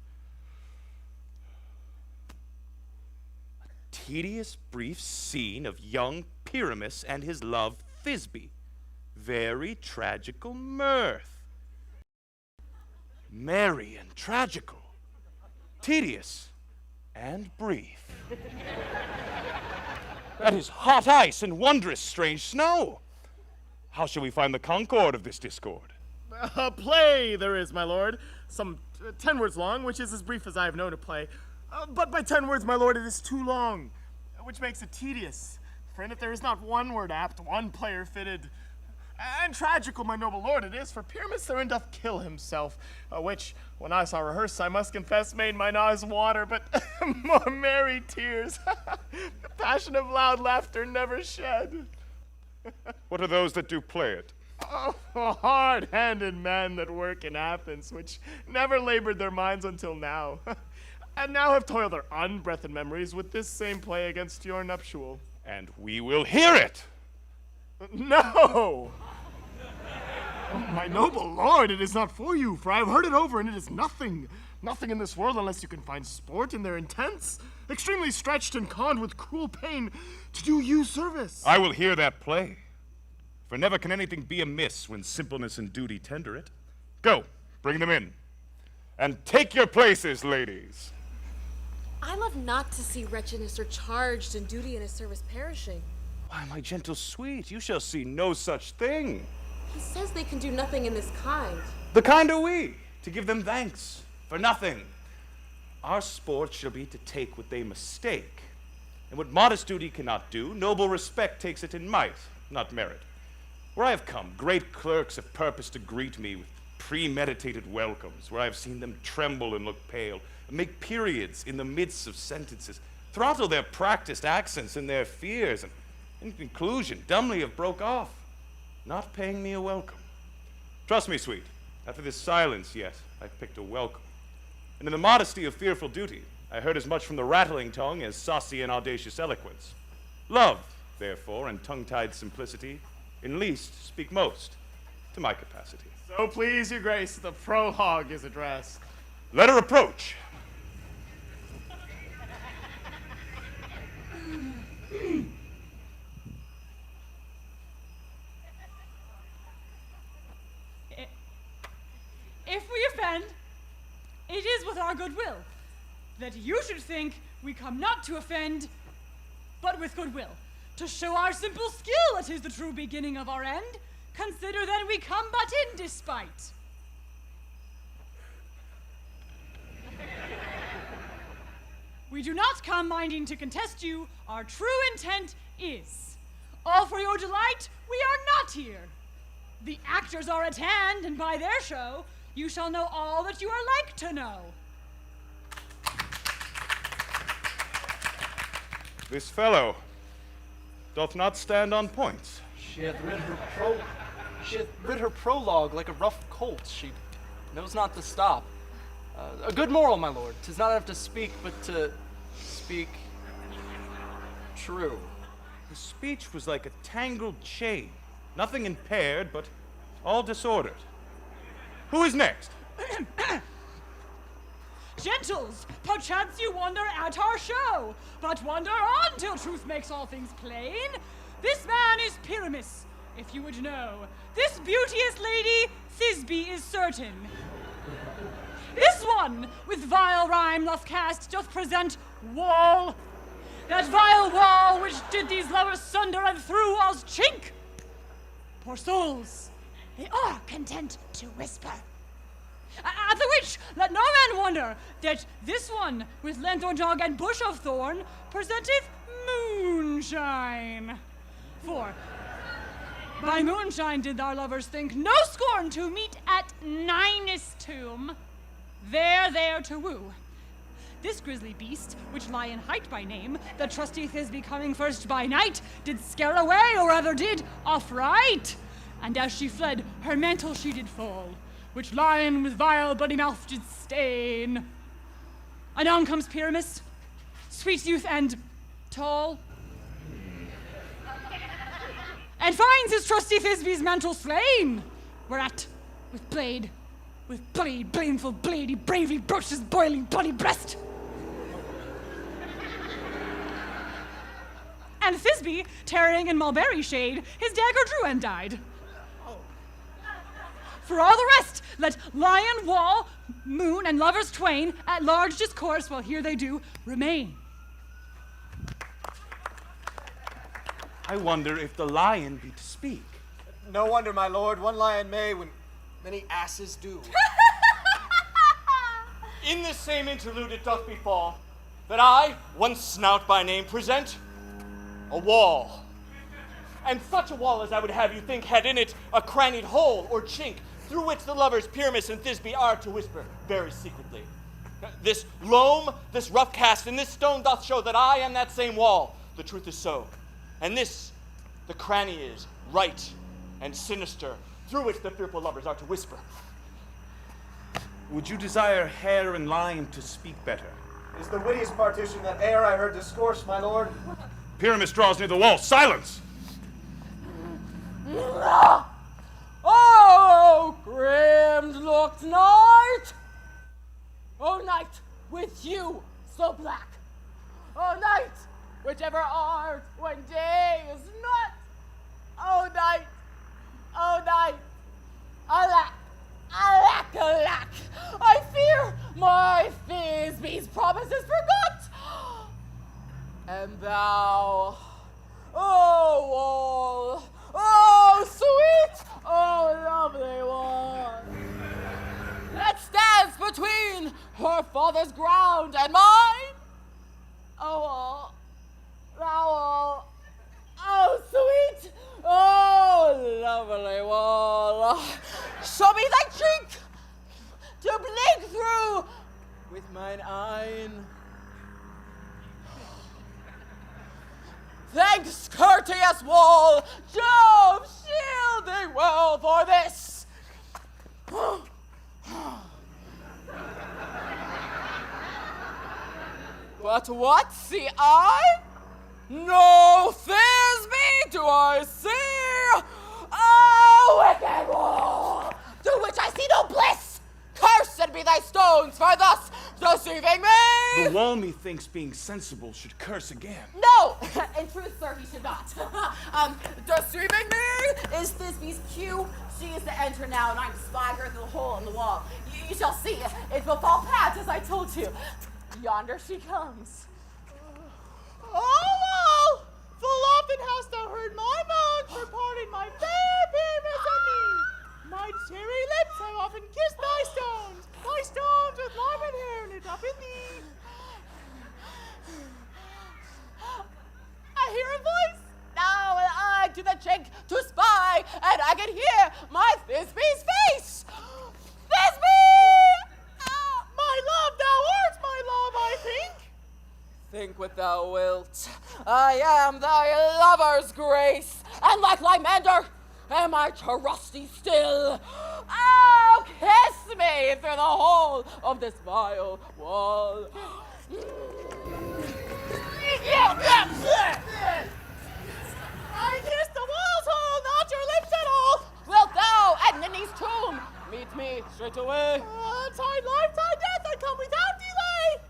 A tedious, brief scene of young Pyramus and his love Thisbe. Very tragical mirth. Merry and tragical. Tedious and brief. That is hot ice and wondrous strange snow. How shall we find the concord of this discord? A play there is, my lord. Some 10 words long, which is as brief as I have known a play. But by 10 words, my lord, it is too long, which makes it tedious. For in it there is not one word apt, one player fitted. And tragical, my noble lord, it is, for Pyramus therein doth kill himself, which, when I saw rehearsed, I must confess made mine eyes water, but more merry tears. The passion of loud laughter never shed. What are those that do play it? Oh, hard-handed men that work in Athens, which never labored their minds until now, and now have toiled their unbreathed memories with this same play against your nuptial. And we will hear it! No! Oh, my noble lord, it is not for you, for I have heard it over, and it is nothing. Nothing in this world unless you can find sport in their intents, extremely stretched and conned with cruel pain to do you service. I will hear that play, for never can anything be amiss when simpleness and duty tender it. Go, bring them in, and take your places, ladies. I love not to see wretchedness or charged and duty in his service perishing. Why, my gentle sweet, you shall see no such thing. He says they can do nothing in this kind. The kind are we, to give them thanks for nothing. Our sport shall be to take what they mistake. And what modest duty cannot do, noble respect takes it in might, not merit. Where I have come, great clerks have purposed to greet me with premeditated welcomes, where I have seen them tremble and look pale, and make periods in the midst of sentences, throttle their practiced accents and their fears, and in conclusion, dumbly have broke off, not paying me a welcome. Trust me, sweet, after this silence yet, I've picked a welcome. And in the modesty of fearful duty, I heard as much from the rattling tongue as saucy and audacious eloquence. Love, therefore, and tongue-tied simplicity, in least speak most, to my capacity. So please your grace, the prologue is addressed. Let her approach. If we offend, it is with our goodwill, that you should think we come not to offend, but with goodwill. To show our simple skill, it is the true beginning of our end. Consider then we come but in despite. We do not come minding to contest you. Our true intent is, all for your delight, we are not here. The actors are at hand, and by their show, you shall know all that you are like to know. This fellow doth not stand on points. She hath rid her prologue like a rough colt. She knows not to stop. A good moral, my lord. 'Tis not enough to speak, but to speak true. His speech was like a tangled chain, nothing impaired, but all disordered. Who is next? Gentles, perchance you wonder at our show, but wonder on till truth makes all things plain. This man is Pyramus, if you would know. This beauteous lady, Thisbe, is certain. This one, with vile rhyme doth cast, doth present wall. That vile wall which did these lovers sunder and through all's chink. Poor souls, they are content to whisper. At the which, let no man wonder that this one, with lanthorn dog and bush of thorn, presenteth moonshine. For by moonshine did our lovers think no scorn to meet at Ninus' tomb, there to woo. This grisly beast, which Lion Height by name, the trusty Thisbe coming first by night, did scare away, or rather did affright. And as she fled, her mantle she did fall, which Lion with vile bloody mouth did stain. Anon comes Pyramus, sweet youth and tall, and finds his trusty Thisbe's mantle slain, whereat, with bloody, baneful blade, he bravely broached his boiling bloody breast. And Thisbe, tarrying in mulberry shade, his dagger drew and died. For all the rest, let lion, wall, moon, and lovers twain at large discourse while here they do remain. I wonder if the lion be to speak. No wonder, my lord, one lion may when many asses do. In this same interlude it doth befall that I, one Snout by name, present a wall. And such a wall as I would have you think had in it a crannied hole or chink through which the lovers Pyramus and Thisbe are to whisper very secretly. This loam, this rough cast, and this stone doth show that I am that same wall. The truth is so. And this, the cranny is, right and sinister, through which the fearful lovers are to whisper. Would you desire Hare and Lion to speak better? Is the wittiest partition that e'er I heard discourse, my lord. Pyramus draws near the wall. Silence! Oh, grim looked night! Oh, night, with you so black! Oh, night, whichever art when day is not! Oh, night, alack, alack, alack! I fear my Thisbe's promises forgot! And thou, oh, wall, oh, sweet, oh, lovely one, that stands between her father's ground and mine. Oh, wall, thou wall, oh, sweet, oh, lovely wall, show me thy cheek to blink through with mine eyne. Thanks, courteous wall, Jove shield thee well for this. But what see I? No Thisbe do I see. Oh, wicked wall, through which I see no bliss. Cursed be thy stones for thus deceiving me. The wall, methinks, being sensible, should curse again. No, in truth, sir, he should not. Deceiving me is Thisbe's cue. She is to enter now, and I'm spying her through the hole in the wall. You shall see. It will fall pat, as I told you. Yonder she comes. Oh, full often hast thou heard my moans for parting my fair Pyramus and me. My cherry lips have often kissed thy stones with lime hair knit up in thee. I hear a voice. Now an eye to the chink to spy, and I can hear my Thisbe's face. Thisbe! My love, thou art my love, I think. Think what thou wilt. I am thy lover's grace, and like Lymander, am I trusty still? Oh, kiss me through the hole of this vile wall. I kiss the wall's hole, not your lips at all. Wilt thou at Ninny's tomb meet me straight away? Tide life, tide death, I come without delay.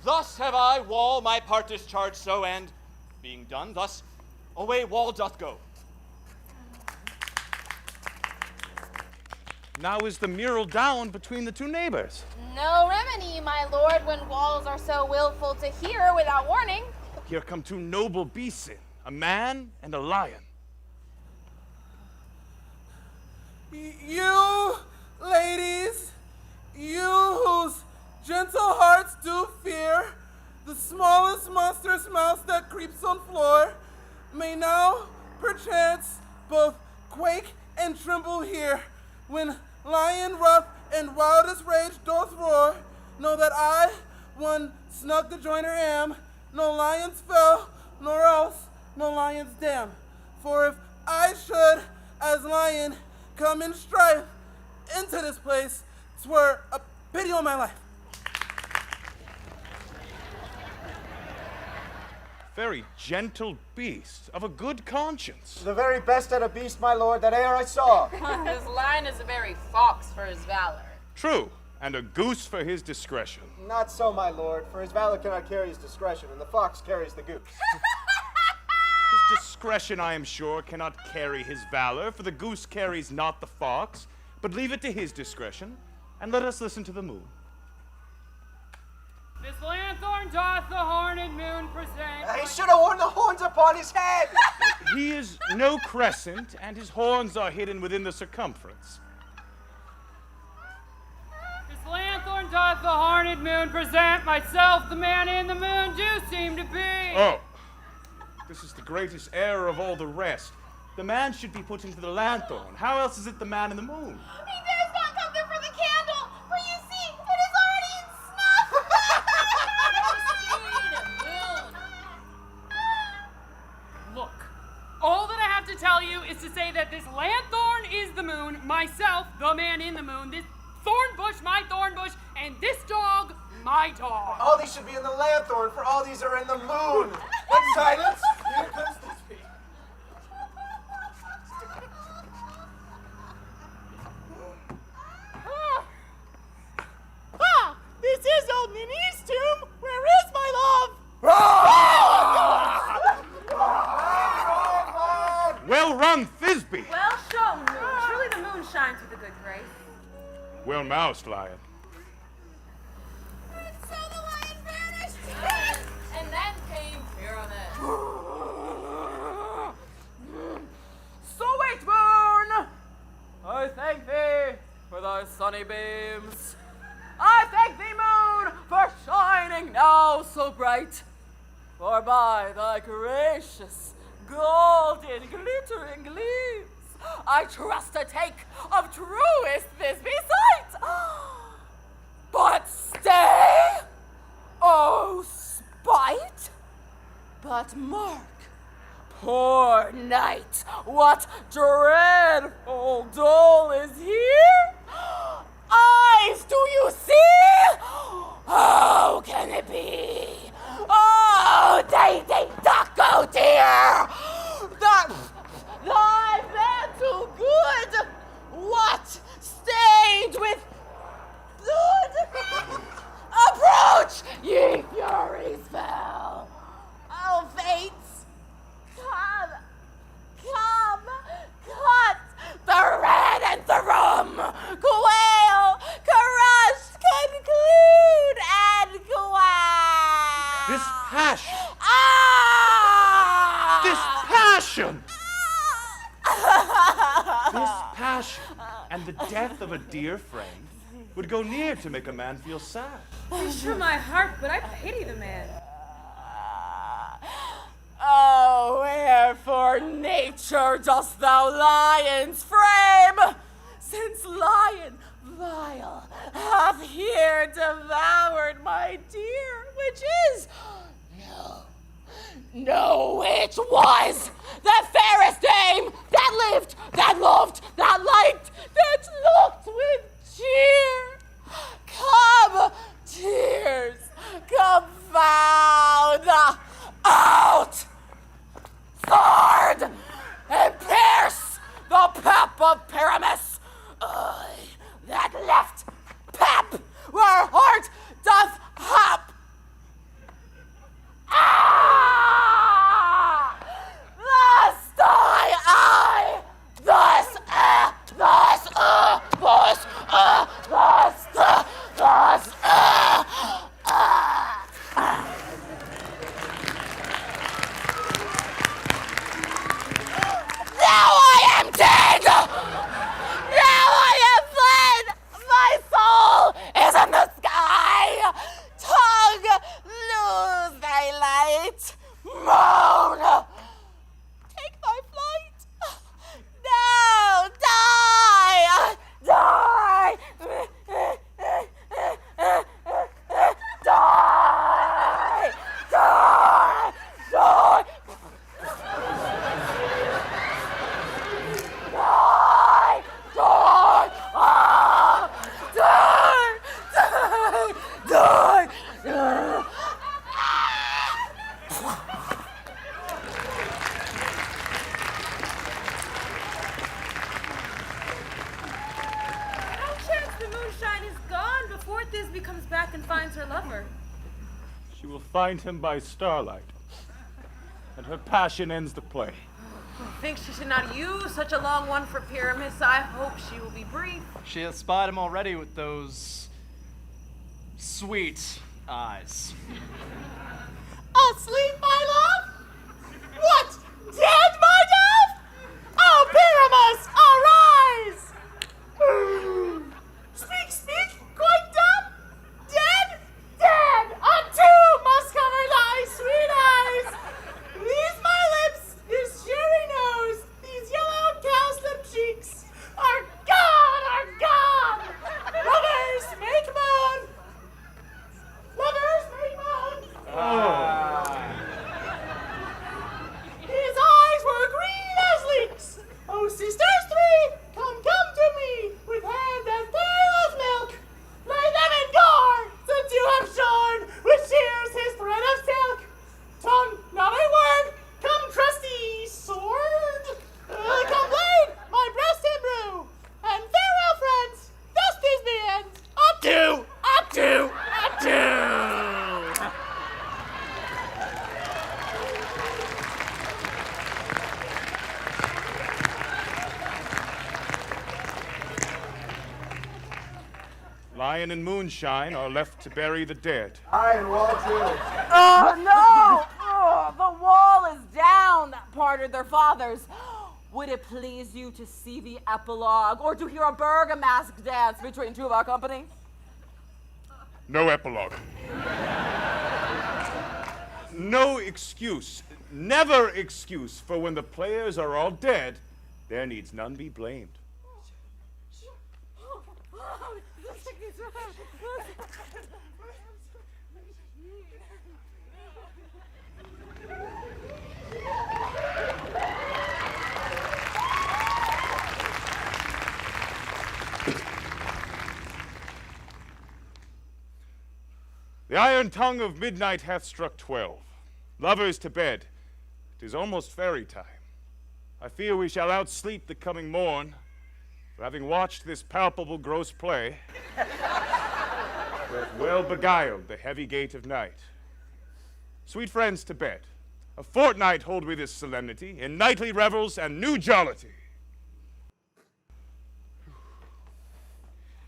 Thus have I, wall, my part discharged so, and, being done, thus away wall doth go. Now is the mural down between the two neighbors. No remedy, my lord, when walls are so willful to hear without warning. Here come two noble beasts in, a man and a lion. You, ladies, you whose gentle hearts do fear the smallest monstrous mouse that creeps on floor, may now perchance both quake and tremble here, when lion rough and wildest rage doth roar, know that I, one snug the joiner am, no lion's fell, nor else no lion's dam. For if I should, as lion, come in strife into this place, 'twere a pity on my life. Very gentle beast, of a good conscience. The very best at a beast, my lord, that e'er I saw. This lion is a very fox for his valor. True, and a goose for his discretion. Not so, my lord, for his valor cannot carry his discretion, and the fox carries the goose. His discretion, I am sure, cannot carry his valor, for the goose carries not the fox. But leave it to his discretion, and let us listen to the moon. This lanthorn doth the horned moon present. He should have worn the horns upon his head. He is no crescent, and his horns are hidden within the circumference. This lanthorn doth the horned moon present. Myself, the man in the moon, do seem to be. Oh, this is the greatest error of all the rest. The man should be put into the lanthorn. How else is it the man in the moon? He dares not come there for the candle, for you see, it is already in snuff. Look, all that I have to tell you is to say that this lanthorn is the moon, myself, the man in the moon, this thorn bush, my thorn bush, and this dog, my dog. All these should be in the lanthorn, for all these are in the moon. What silence? Here comes the speech. This is old Nini's tomb. Where is my love? Well run, Thisbe! Well shown, moon. Truly the moon shines with a good grace. Well moused, lion. So the lion vanished. And then came Pyramid. Sweet moon! I thank thee for thy sunny beams. I thank thee, moon, for shining now so bright. For by thy gracious, golden, glittering gleams, I trust to take of truest Thisbe sight. But stay, oh spite, but mark, poor knight, what dreadful dole is here? Eyes, do you see? How can it be? Oh, they duck, oh dear! Thy mantle good! What? Stained with blood? Approach, ye furies fell! Oh, fates, come, cut the red and the rum, quail, crush, conclude, and quail. This passion! Ah! This passion! This passion and the death of a dear friend would go near to make a man feel sad. It's true my heart, but I pity the man. Oh, wherefore nature dost thou lions frame? Since lion vile hath here devoured my dear, which is no, which was the fairest dame that lived, that loved, that liked, that looked with cheer. Come, tears, confound out, sword, and pierce the pap of Pyramus. That left pap where heart doth hap. Ah! The star finds her lover? She will find him by starlight, and her passion ends the play. I think she should not use such a long one for Pyramus. I hope she will be brief. She has spied him already with those sweet eyes. Asleep, my love? What? Dead, my dove? Oh, Pyramus, arise! Speak, quite dumb? Dead? Dead! On two must cover thy sweet eyes! These my lips, this cherry nose, these yellow cowslip cheeks are gone! Lovers make moan! Lovers make moan! His eyes were green as leeks. Oh, sisters three, come to me with hands as pale as milk. Lay them in gore, since you have shorn with shears his thread of silk. Tongue, not a word. Come, trusty sword. Come, blade, my breast embrew. And farewell, friends. Thus is the end. Up to. Lion and Moonshine are left to bury the dead. I and Wall too. Oh, no! Oh, the wall is down, that parted their fathers. Would it please you to see the epilogue, or to hear a Bergamask dance between two of our company? No epilogue. No excuse, never excuse, for when the players are all dead, there needs none be blamed. The iron tongue of midnight hath struck 12. Lovers to bed. 'Tis almost fairy time. I fear we shall outsleep the coming morn, for having watched this palpable gross play, we have well beguiled the heavy gate of night. Sweet friends, to bed. A fortnight hold we this solemnity, in nightly revels and new jollity.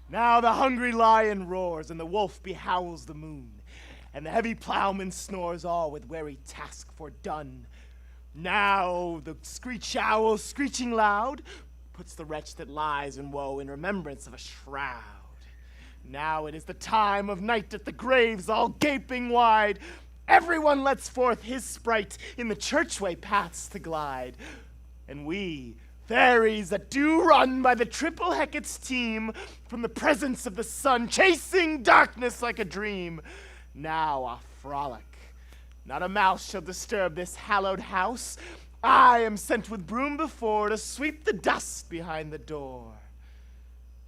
Now the hungry lion roars, and the wolf behowls the moon, and the heavy plowman snores all with weary task fordone. Now the screech owl, screeching loud, puts the wretch that lies in woe in remembrance of a shroud. Now it is the time of night at the graves, all gaping wide. Everyone lets forth his sprite in the churchway paths to glide. And we, fairies that do run by the triple Hecate's team, from the presence of the sun, chasing darkness like a dream. Now a frolic. Not a mouse shall disturb this hallowed house. I am sent with broom before to sweep the dust behind the door.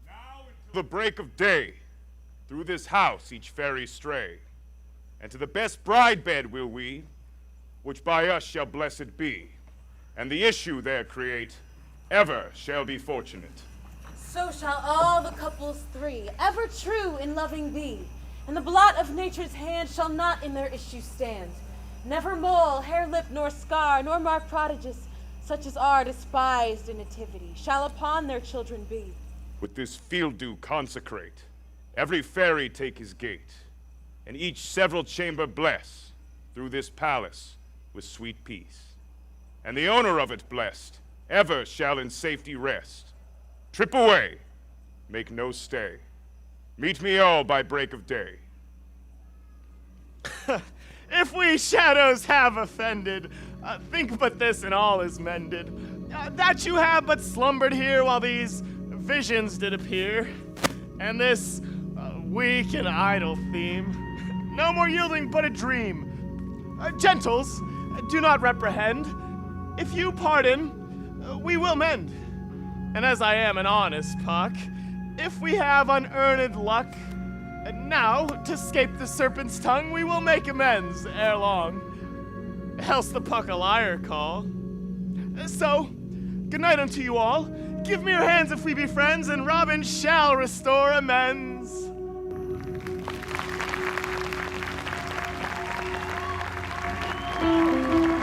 Now until the break of day, through this house each fairy stray, and to the best bride bed will we, which by us shall blessed be, and the issue there create, ever shall be fortunate. So shall all the couples three, ever true in loving thee, and the blot of nature's hand shall not in their issue stand. Never mole, hair lip, nor scar, nor mark prodigious, such as are despised in nativity, shall upon their children be. With this field dew consecrate, every fairy take his gate, and each several chamber bless, through this palace with sweet peace. And the owner of it blessed, ever shall in safety rest. Trip away, make no stay. Meet me all by break of day. If we shadows have offended, think but this and all is mended. That you have but slumbered here while these visions did appear. And this weak and idle theme, no more yielding but a dream. Gentles, do not reprehend. If you pardon, we will mend. And as I am an honest Puck, if we have unearned luck, now, to 'scape the serpent's tongue, we will make amends ere long. Else the Puck a liar call. So, good night unto you all. Give me your hands if we be friends, and Robin shall restore amends. Thank you.